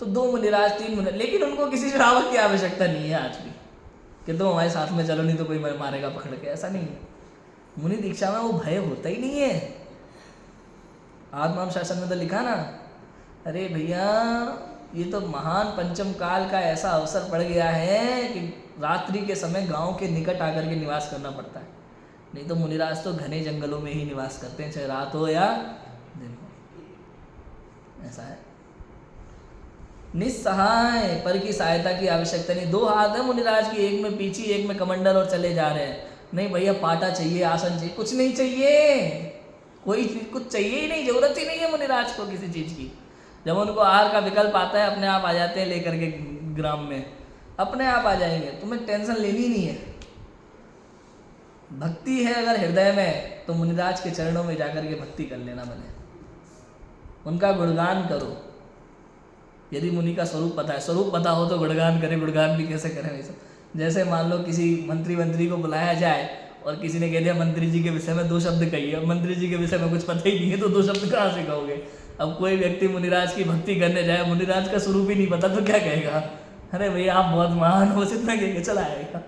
[SPEAKER 1] तो 2 मुनिराज, 3 मुनिराज, लेकिन उनको किसी श्रावक की आवश्यकता नहीं है आज भी कि तुम हमारे साथ में चलो, नहीं तो कोई मारेगा पकड़ के, ऐसा नहीं है। मुनि दीक्षा में वो भय होता ही नहीं है। आत्मानुशासन शासन में तो लिखा ना, अरे भैया ये तो महान पंचम काल का ऐसा अवसर पड़ गया है कि रात्रि के समय गांव के निकट आकर के निवास करना पड़ता है। नहीं तो मुनिराज तो घने जंगलों में ही निवास करते हैं, चाहे रात हो या दिन हो, ऐसा है। निस्सहाय, पर की सहायता की आवश्यकता नहीं। 2 हाथ है मुनिराज की, एक में पीछी, एक में कमंडल, और चले जा रहे हैं। नहीं भैया, पाटा चाहिए, आसन चाहिए, कुछ नहीं चाहिए, कोई कुछ चाहिए ही नहीं, जरूरत ही नहीं है मुनिराज को किसी चीज की। जब उनको आहार का विकल्प आता है, अपने आप आ जाते हैं लेकर के ग्राम में, अपने आप आ जाएंगे, तुम्हें टेंशन लेनी नहीं है। भक्ति है अगर हृदय में तो मुनिराज के चरणों में जाकर के भक्ति कर लेना बने, उनका गुणगान करो। यदि मुनि का स्वरूप पता है, स्वरूप पता हो तो गुणगान करे, गुणगान भी कैसे करें वैसे। जैसे मान लो किसी मंत्री को बुलाया जाए और किसी ने कह दिया मंत्री जी के विषय में 2 शब्द कहिए, अब मंत्री जी के विषय में कुछ पता ही नहीं है तो 2 शब्द कहाँ से कहोगे। अब कोई व्यक्ति मुनिराज की भक्ति करने जाए, मुनिराज का स्वरूप ही नहीं पता तो क्या कहेगा, अरे भैया आप बहुत महान हो, इतना कह के चला आएगा।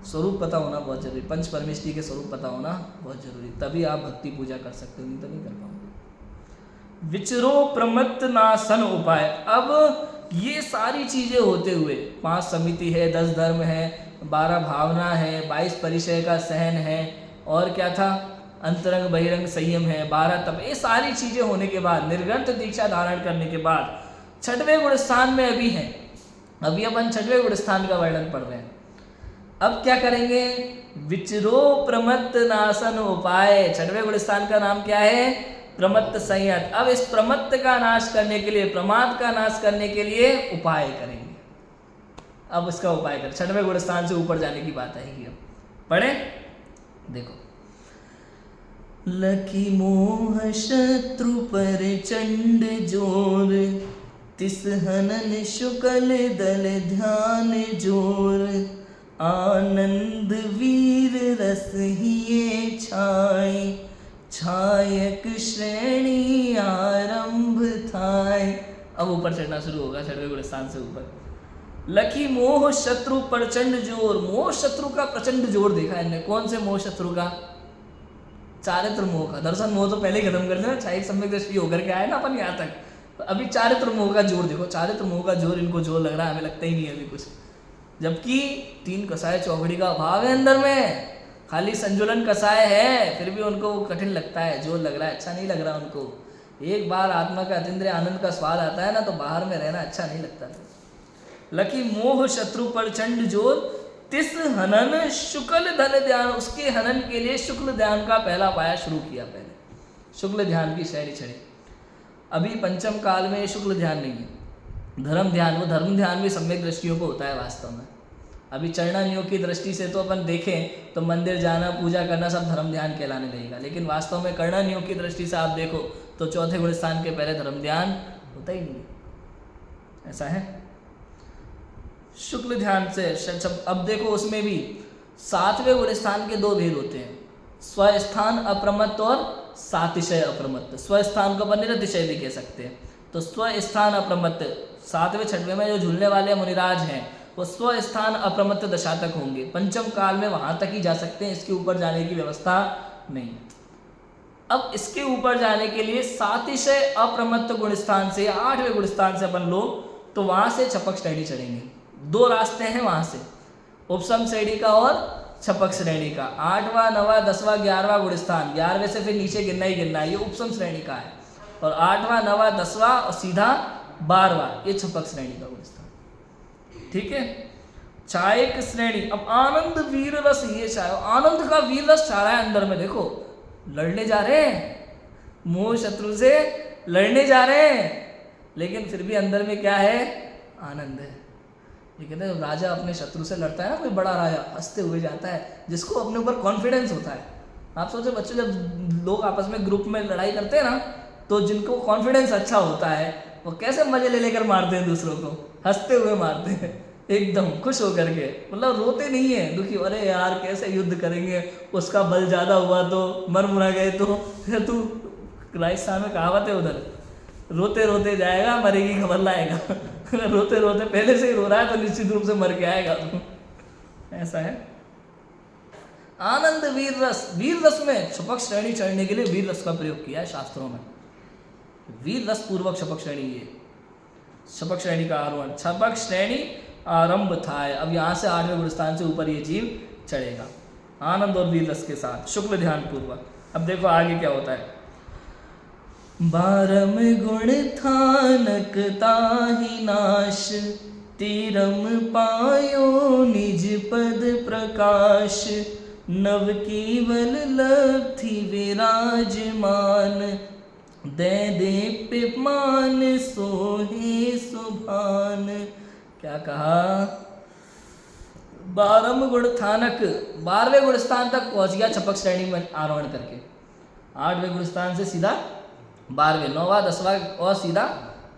[SPEAKER 1] स्वरूप पता होना बहुत जरूरी, पंच परमेष्टि के स्वरूप पता होना बहुत जरूरी, तभी आप भक्ति पूजा कर सकते हो, नहीं तो नहीं कर पाओगे। विचरो प्रमत्त नासन उपाय। अब ये सारी चीजें होते हुए 5 समिति है, 10 धर्म है, 12 भावना है, 22 परिचय का सहन है, और क्या था, अंतरंग बहिरंग संयम है, 12 तप, ये सारी चीजें होने के बाद, निर्ग्रंथ दीक्षा धारण करने के बाद 6वें गुण स्थान में अभी हैं। अभी अपन 6वें गुण स्थान का वर्णन पढ़ रहे हैं। अब क्या करेंगे, विचरो प्रमत्त नाशन उपाय। 6वें गुण स्थान का नाम क्या है, प्रमत्त संयत। अब इस प्रमत्त का नाश करने के लिए, प्रमाद का नाश करने के लिए उपाय करेंगे। अब इसका उपाय करें, 6वें गुण स्थान से ऊपर जाने की बात आएगी। अब पढ़े, देखो, लकी मोह शत्रु पर चंड जोर, तिस हनन शुक्ल दल ध्यान जोर, आनंद वीर रस हिये छाय, छायक श्रेणी आरंभ थाय। अब ऊपर चढ़ना शुरू होगा 6वें गुण स्थान से ऊपर। लकी मोह शत्रु प्रचंड जोर। मोह शत्रु का प्रचंड जोर देखा है इनने। कौन से मोह शत्रु का, चारित्र मोह का। दर्शन मोह तो पहले ही खत्म कर दिया, छायक सम्यक दृष्टि होकर के आए ना अपन यहाँ तक। तो अभी चारित्र मोह का जोर देखो, चारित्र मोह का जोर इनको जोर लग रहा है, हमें लगता ही नहीं है अभी कुछ। जबकि 3 कसाय चौकड़ी का अभाव है अंदर में, खाली संजुलन कसाय है, फिर भी उनको कठिन लगता है, जोर लग रहा है, अच्छा नहीं लग रहा उनको। एक बार आत्मा का अतीन्द्रिय आनंद का स्वाद आता है ना, तो बाहर में रहना अच्छा नहीं लगता। लकी मोह शत्रु प्रचंड जोर, तिस हनन शुक्ल धन ध्यान। उसके हनन के लिए शुक्ल ध्यान का पहला पाया शुरू किया। पहले शुक्ल ध्यान की श्रेणी चढ़ी। अभी पंचम काल में शुक्ल ध्यान नहीं है, धर्म ध्यान। वो धर्म ध्यान भी सम्यक दृष्टियों को होता है वास्तव में। अभी चरणानियों की दृष्टि से तो अपन देखें तो मंदिर जाना, पूजा करना सब धर्म ध्यान कहलाने लगेगा, लेकिन वास्तव में कर्णानियों की दृष्टि से आप देखो तो 4थे गुण स्थान के पहले धर्म ध्यान होता ही नहीं, ऐसा है। शुक्ल ध्यान से अब देखो उसमें भी 7वें गुण स्थान के 2 भेद होते हैं, स्वस्थान अप्रमत्त और सातिशय अप्रमत्त। स्वस्थान को अपन निरतिशय भी कह सकते हैं। तो स्वस्थान अप्रमत्त 7वें 6वें में जो झूलने वाले मुनिराज हैं वो स्वस्थान अप्रमत्त दशा तक होंगे। पंचम काल में वहां तक ही जा सकते हैं, इसके ऊपर जाने की व्यवस्था नहीं। अब इसके ऊपर जाने के लिए सातिशय अप्रमत्त गुण स्थान से 8वें गुण स्थान से अपन लो तो वहां से छपक श्रेणी चढ़ेंगे। 2 रास्ते हैं वहां से, उपसम श्रेणी का और छपक श्रेणी का। 8वां 9वां 10वां 11वां गुण स्थान, 11वें से फिर नीचे गिनना ही गिनना है, ये उपसम श्रेणी का है। और 8वां 9वां 10वां और सीधा 12वां ये छपक श्रेणी का गुण स्थान, ठीक है। छायक श्रेणी, अब आनंद वीर रस ये चाहे, आनंद का वीर रस चाह रहा है अंदर में। देखो लड़ने जा रहे हैं, मोह शत्रु से लड़ने जा रहे हैं, लेकिन फिर भी अंदर में क्या है, आनंद है। ये कहते हैं राजा अपने शत्रु से लड़ता है ना, कोई बड़ा राजा हंसते हुए जाता है, जिसको अपने ऊपर कॉन्फिडेंस होता है। आप सोचो बच्चों, जब लोग आपस में ग्रुप में लड़ाई करते हैं ना, तो जिनको कॉन्फिडेंस अच्छा होता है वो कैसे मजे ले लेकर मारते हैं दूसरों को, हंसते हुए मारते हैं, एकदम खुश होकर के, मतलब रोते नहीं है दुखी, अरे यार कैसे युद्ध करेंगे, उसका बल ज्यादा हुआ तो, मर मुरा गए तो। तू राजस्थान में कहावत है उधर, रोते रोते जाएगा मरेगी खबर लाएगा। रोते रोते पहले से ही रो रहा है तो निश्चित रूप से मर के आएगा। ऐसा है। आनंद वीर रस, वीर रस में छपक श्रेणी चढ़ने के लिए वीर रस का प्रयोग किया है शास्त्रों में। वीर रस पूर्वक छपक श्रेणी, ये छपक श्रेणी का आरोहण, छपक श्रेणी आरंभ था। अब यहाँ से 8वें गुण स्थान से ऊपर ये जीव चढ़ेगा आनंद और वीर रस के साथ, शुक्ल ध्यान पूर्वक। अब देखो आगे क्या होता है। 12 गुण थानक ताहि नाश, तिरम पायो निज पद प्रकाश, नव केवल लब्धि विराजमान, दे दे पिमान सोहे सुभान। क्या कहा, 12वें गुण स्थानक 12वें गुण स्थान तक पहुंच गया छपक श्रेणी में आरोहण करके। 8वें गुण स्थान से सीधा 12वें, 9वां 10वां और सीधा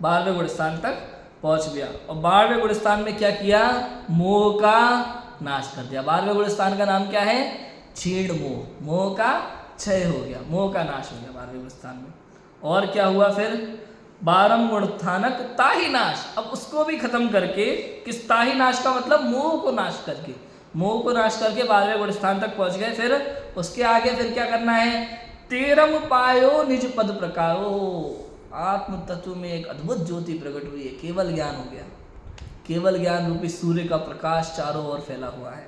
[SPEAKER 1] 12वें गुण स्थान तक पहुंच गया। और 12वें गुण स्थान में क्या किया? मोह का नाश कर दिया। 12वें गुण स्थान का नाम क्या है? क्षीण मोह। मोह का क्षय हो गया, मोह का नाश हो गया 12वें गुण स्थान में। और क्या हुआ फिर? 12वां गुण स्थानक ताही नाश। अब उसको भी खत्म करके, किस ताही नाश का मतलब मोह को नाश करके, मोह को नाश करके 12वें गुण स्थान तक पहुंच गए। फिर उसके आगे फिर क्या करना है? 13 पायो निज पद प्रकारो। आत्म तत्व में एक अद्भुत ज्योति प्रकट हुई है, केवल ज्ञान हो गया। केवल ज्ञान रूपी सूर्य का प्रकाश चारों ओर फैला हुआ है।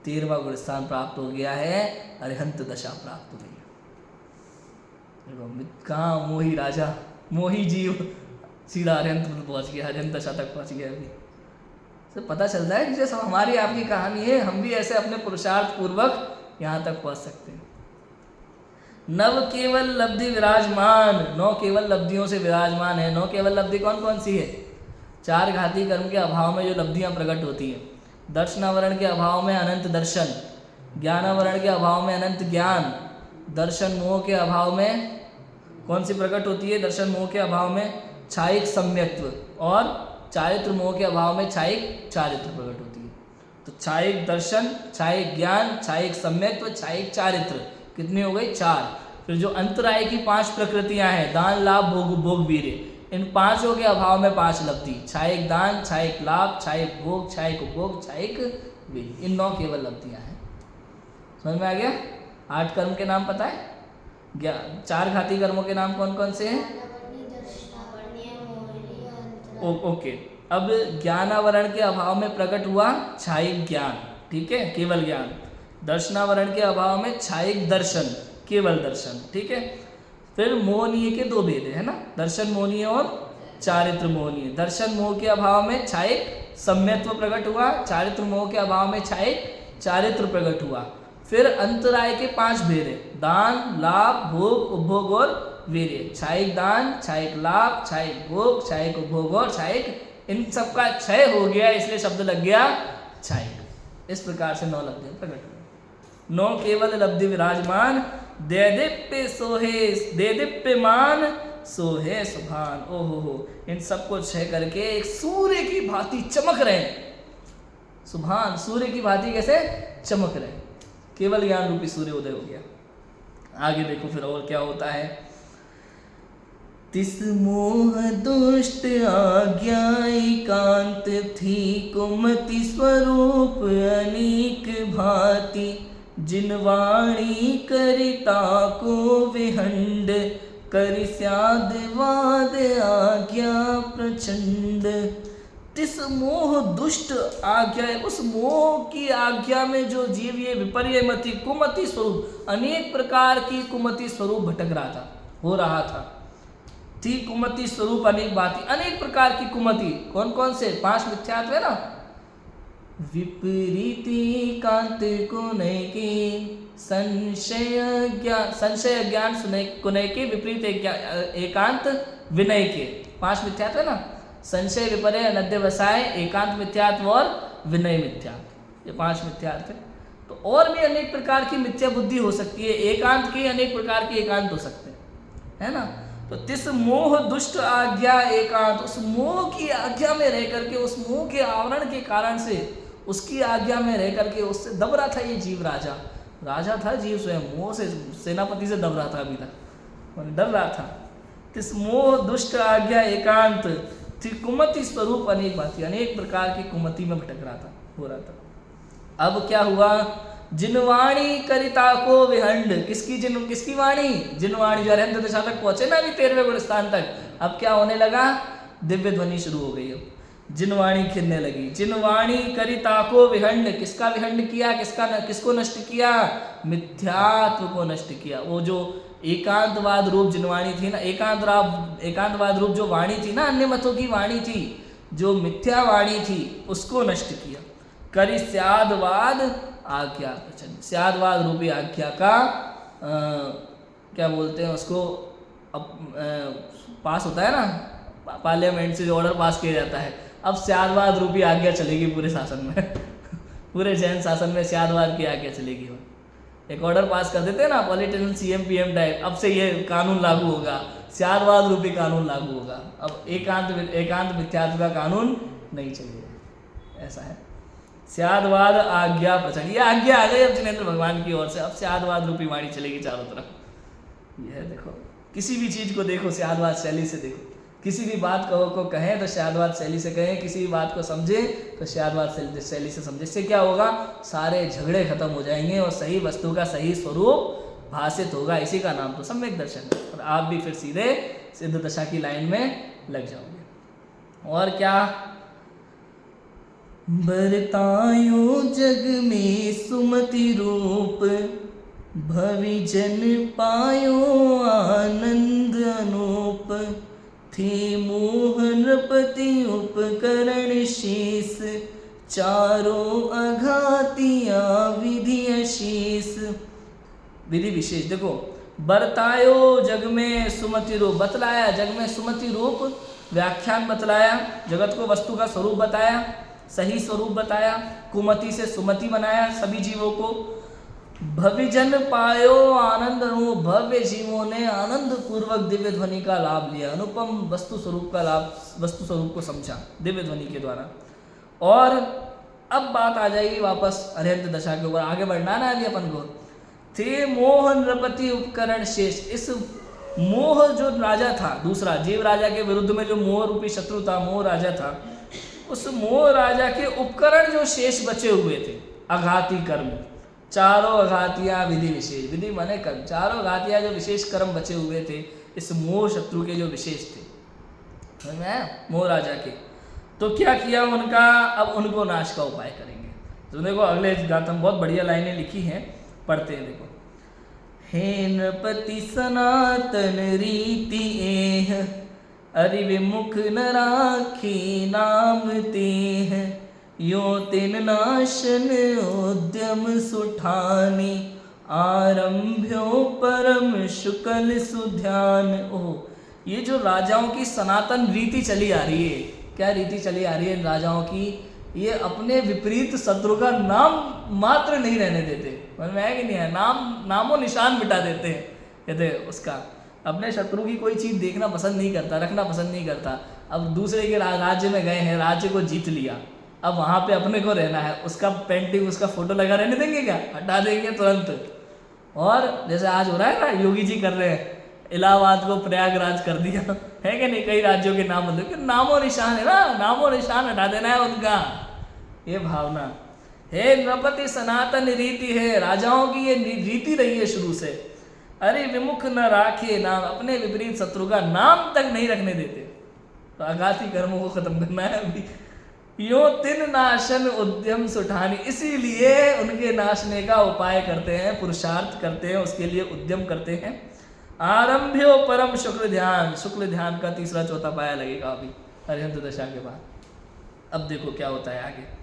[SPEAKER 1] 13वां गुण स्थान प्राप्त हो गया है, अरिहंत दशा प्राप्त हो गई है। कहाँ मोही राजा, मोही जीव सीधा अरिहंत में पहुंच गया, अरिहंत दशा तक पहुंच गया। अभी से पता चलता है कि जैसे हमारी आपकी कहानी है, हम भी ऐसे अपने पुरुषार्थ पूर्वक यहाँ तक पहुंच सकते हैं। नव केवल लब्धि विराजमान, 9 केवल लब्धियों से विराजमान है। 9 केवल लब्धि कौन कौन सी है? 4 घाती कर्म के अभाव में जो लब्धियां प्रकट होती है। दर्शनावरण के अभाव में अनंत दर्शन, ज्ञानावरण के अभाव में अनंत ज्ञान, दर्शन मोह के अभाव में कौन सी प्रकट होती है? दर्शन मोह के अभाव में छायिक सम्यक्त्व, और चारित्र मोह के अभाव में छायिक चारित्र प्रकट होती है। तो छायिक दर्शन, छायिक ज्ञान, छायिक सम्यक्त्व, छायिक चारित्र, कितनी हो गई? 4। फिर जो अंतराय की 5 प्रकृतियां हैं, दान लाभ भोग भोग वीर्य, इन 5 के अभाव में 5 लब्धि, छायिक दान, छायिक लाभ, छायिक भोग, छायिक उपभोग, छायिक वीर्य, इन 9 केवल लब्धियां हैं। समझ में आ गया? 8 कर्म के नाम पता है? 4 घाती कर्मों के नाम कौन कौन से हैं? ओके। अब ज्ञानावरण के अभाव में प्रकट हुआ छायिक ज्ञान, ठीक है, केवल ज्ञान। दर्शनावरण के अभाव में छायिक दर्शन, केवल दर्शन, ठीक है। फिर मोहनीय के 2 भेद है ना, दर्शन मोहनीय और चारित्र मोहनीय। दर्शन मोह के अभाव में छायिक सम्यत्व प्रकट हुआ, चारित्र मोह के अभाव में छायिक चारित्र प्रकट हुआ। फिर अंतराय के 5 भेद है, दान लाभ भोग उपभोग और वीर्य। छायिक दान, छायिक लाभ, छायिक भोग, छायिक उपभोग और छायिक, इन सबका क्षय हो गया, इसलिए शब्द लग गया छायिक। इस प्रकार से 9 लब्धि प्रकट हुई। 9 केवल लब्धि विराजमान, देदीप्य सोहे, देदीप्यमान सोहे सुभान। ओहो हो, इन सबको क्षय करके एक सूर्य की भांति चमक रहे। सुभान, सूर्य की भांति कैसे चमक रहे? केवल ज्ञान रूपी सूर्य उदय हो गया। आगे देखो फिर और क्या होता है। तिस मोह दुष्ट आज्ञा एकांत थी, कुमति स्वरूप अनेक भांति, जिन वाणी करिता को विहंड, करि स्याद वाद आज्ञा प्रचंड। तिस मोह दुष्ट आज्ञा, उस मोह की आज्ञा में जो जीव ये विपर्यमति कुमति स्वरूप, अनेक प्रकार की कुमति स्वरूप भटक रहा था, हो रहा था। थी कुमति स्वरूप अनेक बाती, अनेक प्रकार की कुमति, कौन कौन से? 5 मिथ्यात्व है ना। विपरीति कांत कुनय के, संशय ज्ञान सुनय कुनय के, विपरीत एकांत विनय के। 5 मिथ्यात्व है ना, संशय विपर्य अनद्य वसाय, एकांत मिथ्यात्व और विनय मिथ्यात्व, ये 5 मिथ्यात्व है। तो और भी अनेक प्रकार की मिथ्या बुद्धि हो सकती है, एकांत की अनेक प्रकार के एकांत हो सकते हैं, है ना। तो तिस मोह दुष्ट आज्ञा एकांत, उस मोह की आज्ञा में रह करके, उस मोह के आवरण के कारण से, उसकी आज्ञा में रह करके उससे दब रहा था ये जीव। राजा था जीव स्वयं, मोह से, सेनापति से दब रहा था, अभी तक डर रहा था। तिस मोह दुष्ट आज्ञा एकांत थी, कुमति स्वरूप अनेक भांति, अनेक प्रकार की कुमति में भटक रहा था, हो रहा था। अब क्या हुआ? जिनवाणी करिता को विहंड, किसकी वाणी? जिनवाणी, जो अरिहंत दशा तक पहुंचे ना अभी 13वें गुण स्थान तक। अब क्या होने लगा? दिव्य ध्वनि शुरू हो गई। अब जिनवाणी खिलने लगी। जिनवाणी करिता को विहंड, किसका विहंड किया? किसको नष्ट किया? मिथ्यात्व को नष्ट किया। वो जो एकांतवाद रूप जिनवाणी थी ना, एकांतवाद रूप जो वाणी थी ना, अन्य मतों की वाणी थी, जो मिथ्या वाणी थी, उसको नष्ट किया। करि स्यादवाद आज्ञा प्रचंड, स्यादवाद रूपी आज्ञा का क्या बोलते हैं उसको, पास होता है ना, पार्लियामेंट से जो ऑर्डर पास किया जाता है, अब स्यादवाद रूपी आज्ञा चलेगी पूरे शासन में। पूरे जैन शासन में स्यादवाद की आज्ञा चलेगी। एक ऑर्डर पास कर देते हैं ना पॉलिटिशियन सीएम पीएम टाइप, अब से ये कानून लागू होगा, स्यादवाद रूपी कानून लागू होगा, अब एकांत मिथ्यात्व का कानून नहीं चलेगा। ऐसा है स्यादवाद आज्ञा प्रचंड, ये आज्ञा आ गई अब जिनेंद्र भगवान की ओर से, अब स्यादवाद रूपी वाणी चलेगी चारों तरफ। यह देखो किसी भी चीज को देखो स्यादवाद शैली से देखो, किसी भी बात को कहें तो स्यादवाद शैली से कहें, किसी भी बात को समझे तो स्यादवाद शैली से समझे। इससे क्या होगा, सारे झगड़े खत्म हो जाएंगे और सही वस्तु का सही स्वरूप भाषित होगा। इसी का नाम तो सम्यक दर्शन है, और आप भी फिर सीधे सिद्ध दशा की लाइन में लग जाओगे। और क्या, बरतायो जग में सुमति रूप, भवि जन पायो आनंद अनूप, थे मोहनपति उपकरण शेष, चारों अघातिया विधि अशेष। विधि विशेष देखो, बरतायो जग में सुमति रूप, बतलाया जग में सुमति रूप, व्याख्यान बतलाया, जगत को वस्तु का स्वरूप बताया, सही स्वरूप बताया, कुमति से सुमति बनाया सभी जीवों को। भविजन पायो आनंद अनु, भव्य जीवों ने आनंद पूर्वक दिव्य ध्वनि का लाभ लिया, अनुपम वस्तु स्वरूप का लाभ, वस्तु स्वरूप को समझा दिव्य ध्वनि के द्वारा। और अब बात आ जाएगी वापस अरिहंत दशा के ऊपर, आगे बढ़ना ना अभी अपन को। थे मोह नृपति उपकरण शेष, इस मोह जो राजा था दूसरा, जीव राजा के विरुद्ध में जो मोह रूपी शत्रु था, मोह राजा था, उस मोह राजा के उपकरण जो शेष बचे हुए थे, अघाती कर्म, चारों अघातियां विधि विशेष, विधि माने कर्म, चारों अघातियां जो विशेष कर्म बचे हुए थे इस मोह शत्रु के जो विशेष थे, समझ में आया, मोह राजा के। तो क्या किया उनका, अब उनको नाश का उपाय करेंगे। तो देखो अगले गाथा में बहुत बढ़िया लाइनें लिखी हैं, पढ़ते हैं देखो। हे नृपति सनातन रीति एह, अरि विमुख न राखी नाम तेह, यो तिन नाशन उद्यम सुठानी, आरंभ्यो परम शुक्ल सुध्यान। ओह, ये जो राजाओं की सनातन रीति चली आ रही है, क्या रीति चली आ रही है राजाओं की, ये अपने विपरीत शत्रु का नाम मात्र नहीं रहने देते, समझ में है कि नहीं है, नामो निशान मिटा देते हैं। कहते उसका अपने शत्रु की कोई चीज़ देखना पसंद नहीं करता, रखना पसंद नहीं करता। अब दूसरे के राज्य में गए हैं, राज्य को जीत लिया, अब वहाँ पे अपने को रहना है, उसका पेंटिंग उसका फोटो लगा रहने देंगे क्या, हटा देंगे तुरंत। और जैसे आज हो रहा है ना, योगी जी कर रहे हैं, इलाहाबाद को प्रयागराज कर दिया है कि नहीं, कई राज्यों के नाम बदले, नामो निशान है ना, नामो निशान हटा देना है उनका, ये भावना। हे नृपति सनातन रीति है, राजाओं की ये रीति रही है शुरू से। अरे विमुख न राखे नाम, अपने विपरीत शत्रु का नाम तक नहीं रखने देते, तो आघाती कर्मों को खत्म करना है अभी। यो तिन नाशन उद्यम सुठानी, इसीलिए उनके नाशने का उपाय करते हैं, पुरुषार्थ करते हैं, उसके लिए उद्यम करते हैं। आरंभ्यो परम शुक्ल ध्यान, शुक्ल ध्यान का तीसरा चौथा पाया लगेगा अभी अरिहंत दशा के बाद। अब देखो क्या होता है आगे।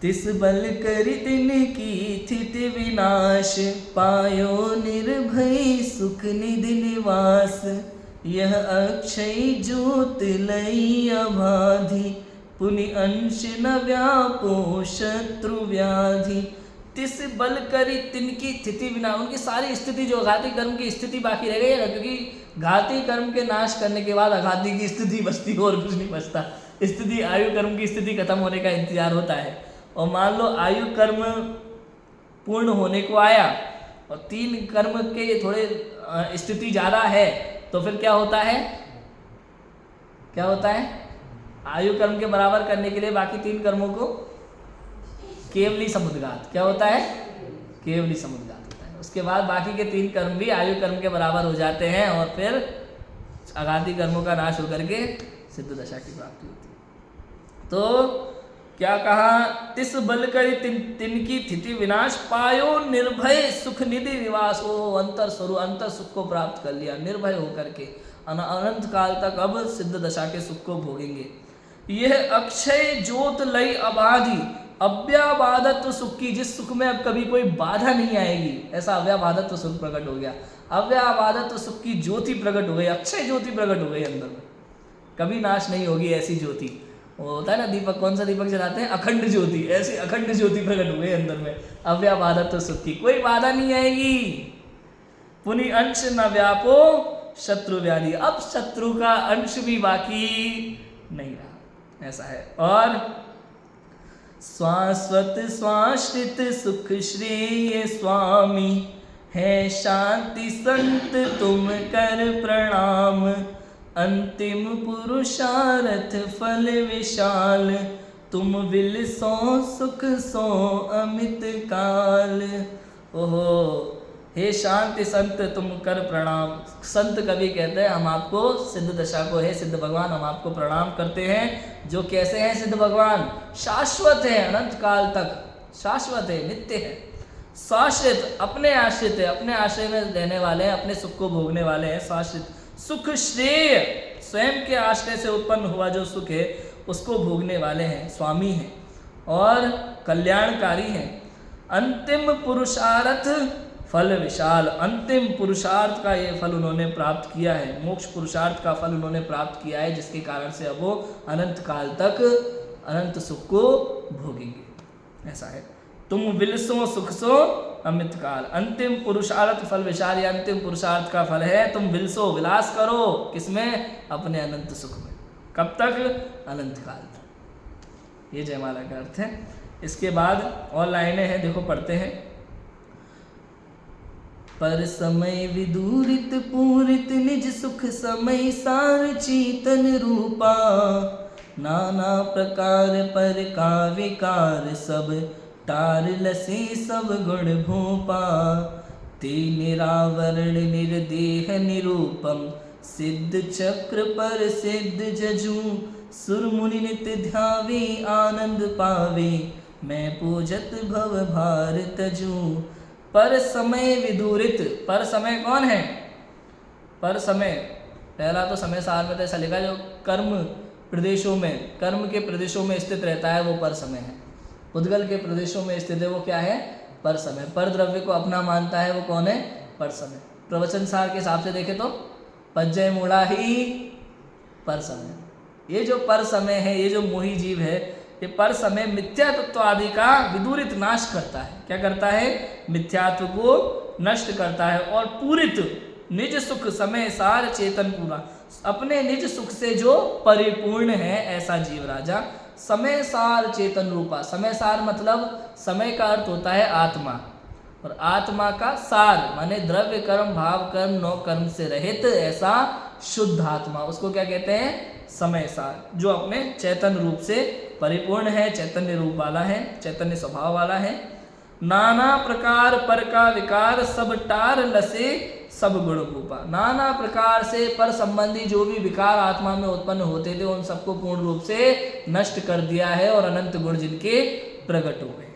[SPEAKER 1] तिस बल करि तिन की स्थिति विनाश, पायो निर्भय सुख निधि निवास, यह अक्षय ज्योत लई अबाधि, पुनि अंश न व्यापो शत्रु व्याधि। तिस बल करी तिनकी स्थिति विना, उनकी सारी स्थिति जो घाती कर्म की स्थिति बाकी रह गई है, क्योंकि घाती कर्म के नाश करने के बाद अघाती की स्थिति बचती है और कुछ नहीं बचता। स्थिति आयु कर्म की स्थिति खत्म होने का इंतजार होता है, और मान लो आयु कर्म पूर्ण होने को आया और 3 कर्म के थोड़े स्थिति ज़्यादा है, तो फिर क्या होता है, क्या होता है, आयु कर्म के बराबर करने के लिए बाकी 3 कर्मों को केवली समुद्घात, क्या होता है, केवली समुद्घात होता है। उसके बाद बाकी के 3 कर्म भी आयु कर्म के बराबर हो जाते हैं, और फिर अघाती कर्मों का नाश होकर के सिद्ध दशा की प्राप्ति होती है। तो क्या कहा, तिस बल करी तिनकी स्थिति विनाश, पायो निर्भय सुख निधि निवास, हो अंतर स्वरूप अंतर सुख को प्राप्त कर लिया निर्भय होकर के, अनंत काल तक अब सिद्ध दशा के सुख को भोगेंगे। यह अक्षय ज्योत लई अबाधि, अव्याबाधत्व सुख की, जिस सुख में अब कभी कोई बाधा नहीं आएगी, ऐसा अव्याबाधत्व सुख प्रकट हो गया। अव्याबाधत्व सुख की ज्योति प्रकट हो गई, अक्षय ज्योति प्रकट हो गई अंदर में, कभी नाश नहीं होगी ऐसी ज्योति। वो होता है ना दीपक, कौन सा दीपक जलाते हैं, अखंड ज्योति, ऐसी अखंड ज्योति प्रकट हुए अंदर में। अव्याबाधत सुख की कोई बाधा नहीं आएगी। पुनि अंश न व्यापो शत्रु व्याधि, अब शत्रु का अंश भी बाकी नहीं रहा, ऐसा है। और शाश्वत स्वाश्रित सुख श्रेय स्वामी, है शांति संत तुम कर प्रणाम, अंतिम पुरुषार्थ फल विशाल, तुम विल सो सुख सो अमित काल। ओहो, हे शांति संत तुम कर प्रणाम। संत कवि कहते हैं हम आपको सिद्ध दशा को, हे सिद्ध भगवान हम आपको प्रणाम करते हैं। जो कैसे हैं सिद्ध भगवान, शाश्वत है, अनंत काल तक शाश्वत है, नित्य है। शाश्वत अपने आश्रित है, अपने आश्रय में रहने वाले हैं, अपने सुख को भोगने वाले हैं। शाश्वत सुख श्रेय, स्वयं के आश्रय से उत्पन्न हुआ जो सुख है उसको भोगने वाले हैं, स्वामी हैं और कल्याणकारी हैं। अंतिम पुरुषार्थ फल विशाल, अंतिम पुरुषार्थ का ये फल उन्होंने प्राप्त किया है, मोक्ष पुरुषार्थ का फल उन्होंने प्राप्त किया है, जिसके कारण से अब वो अनंत काल तक अनंत सुख को भोगेंगे, ऐसा है। तुम विलसो सुख सो अमित काल, अंतिम पुरुषार्थ फल विशाल, या अंतिम पुरुषार्थ का फल है तुम विलसो, विलास करो, किसमें, अपने अनंत सुख में। कब तक, अनंत काल तक। ये जयमाला का अर्थ है। इसके बाद और लाइनें हैं, देखो पढ़ते हैं। पर समय विदूरित पूरित निज सुख समय सार चेतन रूपा, नाना प्रकार पर का विकार सब टार लसे सब गुण भूपा, ते निरावरण निर्देह निरूपम सिद्ध चक्र पर सिद्ध जजू, सुर मुनि नित्य ध्यावे आनंद पावे, मैं पूजत भव भार तजू। पर समय विदूरित, पर समय कौन है, पर समय पहला तो समय सार में तो ऐसा लिखा जो कर्म प्रदेशों में, कर्म के प्रदेशों में स्थित रहता है वो पर समय है। उद्गल के प्रदेशों में स्थित है वो क्या है, पर समय। पर द्रव्य को अपना मानता है वो कौन है, पर समय। प्रवचन सार के हिसाब से देखें तो पज्जय मूढ़ा ही पर समय। ये जो पर समय है, ये जो मोही जीव है, ये पर समय मिथ्या तत्व आदि का विदूरित नाश करता है। क्या करता है, मिथ्यात्व को नष्ट करता है और पूरित निज सुख समय सार चेतन पूरा, अपने निज सुख से जो परिपूर्ण है ऐसा जीव राजा। समय सार चेतन रूपा, समय सार मतलब समय का अर्थ होता है आत्मा, और आत्मा का सार माने द्रव्य कर्म भाव कर्म नौ कर्म से रहित ऐसा शुद्ध आत्मा, उसको क्या कहते हैं, समय सार, जो अपने चैतन्य रूप से परिपूर्ण है, चैतन्य रूप वाला है, चैतन्य स्वभाव वाला है। नाना प्रकार पर का विकार सब टार लसे सब गुण रूपा, नाना प्रकार से पर संबंधी जो भी विकार आत्मा में उत्पन्न होते थे उन सबको पूर्ण रूप से नष्ट कर दिया है और अनंत गुण जिनके प्रकट हो गए।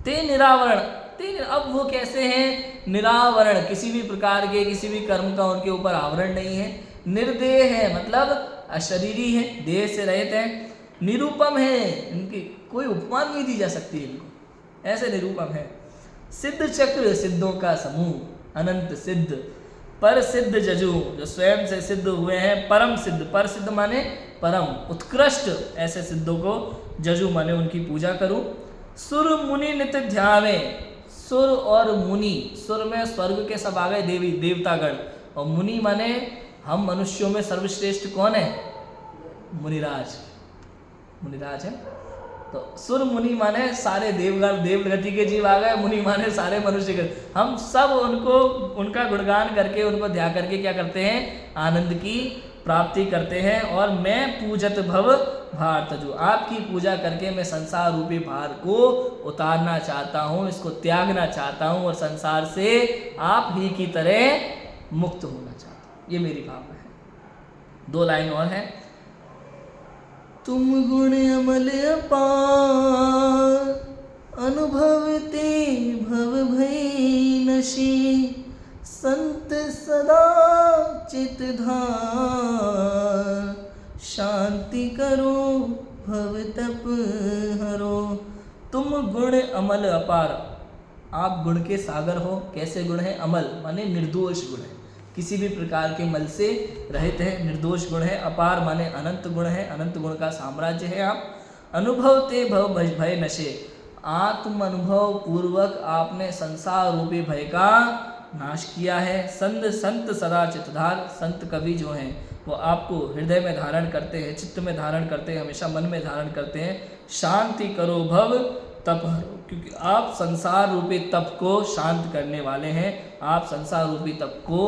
[SPEAKER 1] ते निरावरण, ते अब वो कैसे हैं, निरावरण, किसी भी प्रकार के किसी भी कर्म का उनके ऊपर आवरण नहीं है। निर्देह है मतलब अशरीरी है, देह से रहित है। निरूपम है, इनकी कोई उपमा नहीं दी जा सकती इनको, ऐसे निरूपम है। सिद्ध चक्र, सिद्धों का समूह, अनंत सिद्ध। पर सिद्ध जजू, जो स्वयं से सिद्ध हुए हैं। परम सिद्ध, पर सिद्ध माने परम उत्कृष्ट, ऐसे सिद्धों को जजू माने उनकी पूजा करूं। सुर मुनि नित्य ध्यावे, सुर और मुनि, सुर में स्वर्ग के सब आ गए देवी देवतागण, और मुनि माने हम मनुष्यों में सर्वश्रेष्ठ कौन है, मुनिराज, मुनिराज है। तो सुर मुनि माने सारे देवगण, देवगति के जीव आ गए, मुनि माने सारे मनुष्य के। हम सब उनको, उनका गुणगान करके, उनको ध्यान करके क्या करते हैं, आनंद की प्राप्ति करते हैं। और मैं पूजत भव भार तजु, आपकी पूजा करके मैं संसार रूपी भार को उतारना चाहता हूँ, इसको त्यागना चाहता हूँ और संसार से आप ही की तरह मुक्त होना चाहता हूँ, ये मेरी भावना है। 2 लाइन और हैं। तुम गुण अमल अपार, अनुभवते भव भय नशी, संत सदा चित धार, शांति करो भव तप हरो। तुम गुण अमल अपार, आप गुण के सागर हो। कैसे गुण है, अमल माने निर्दोष गुण है। किसी भी प्रकार के मल से रहित है, निर्दोष गुण है। अपार माने अनंत गुण है, अनंत गुण का साम्राज्य है आप। अनुभव ते भव भय नशे, आत्म अनुभव पूर्वक आपने संसार रूपी भय का नाश किया है। संत सदा चित्तधार, संत कवि जो हैं वो आपको हृदय में धारण करते हैं, चित्त में धारण करते हैं, हमेशा मन में धारण करते हैं। शांति करो भव तप हरो, क्योंकि आप संसार रूपी तप को शांत करने वाले हैं, आप संसार रूपी तप को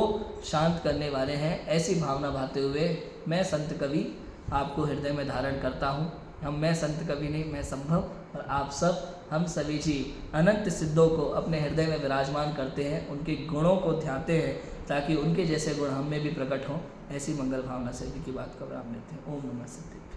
[SPEAKER 1] शांत करने वाले हैं। ऐसी भावना भाते हुए मैं संत कवि आपको हृदय में धारण करता हूँ। मैं संत कवि नहीं, मैं संभव, और आप सब, हम सभी जीव अनंत सिद्धों को अपने हृदय में विराजमान करते हैं, उनके गुणों को ध्याते हैं, ताकि उनके जैसे गुण हम में भी प्रकट हों। ऐसी मंगल भावना से जी की बात का विराम लेते हैं। ओम नमः सिद्धि।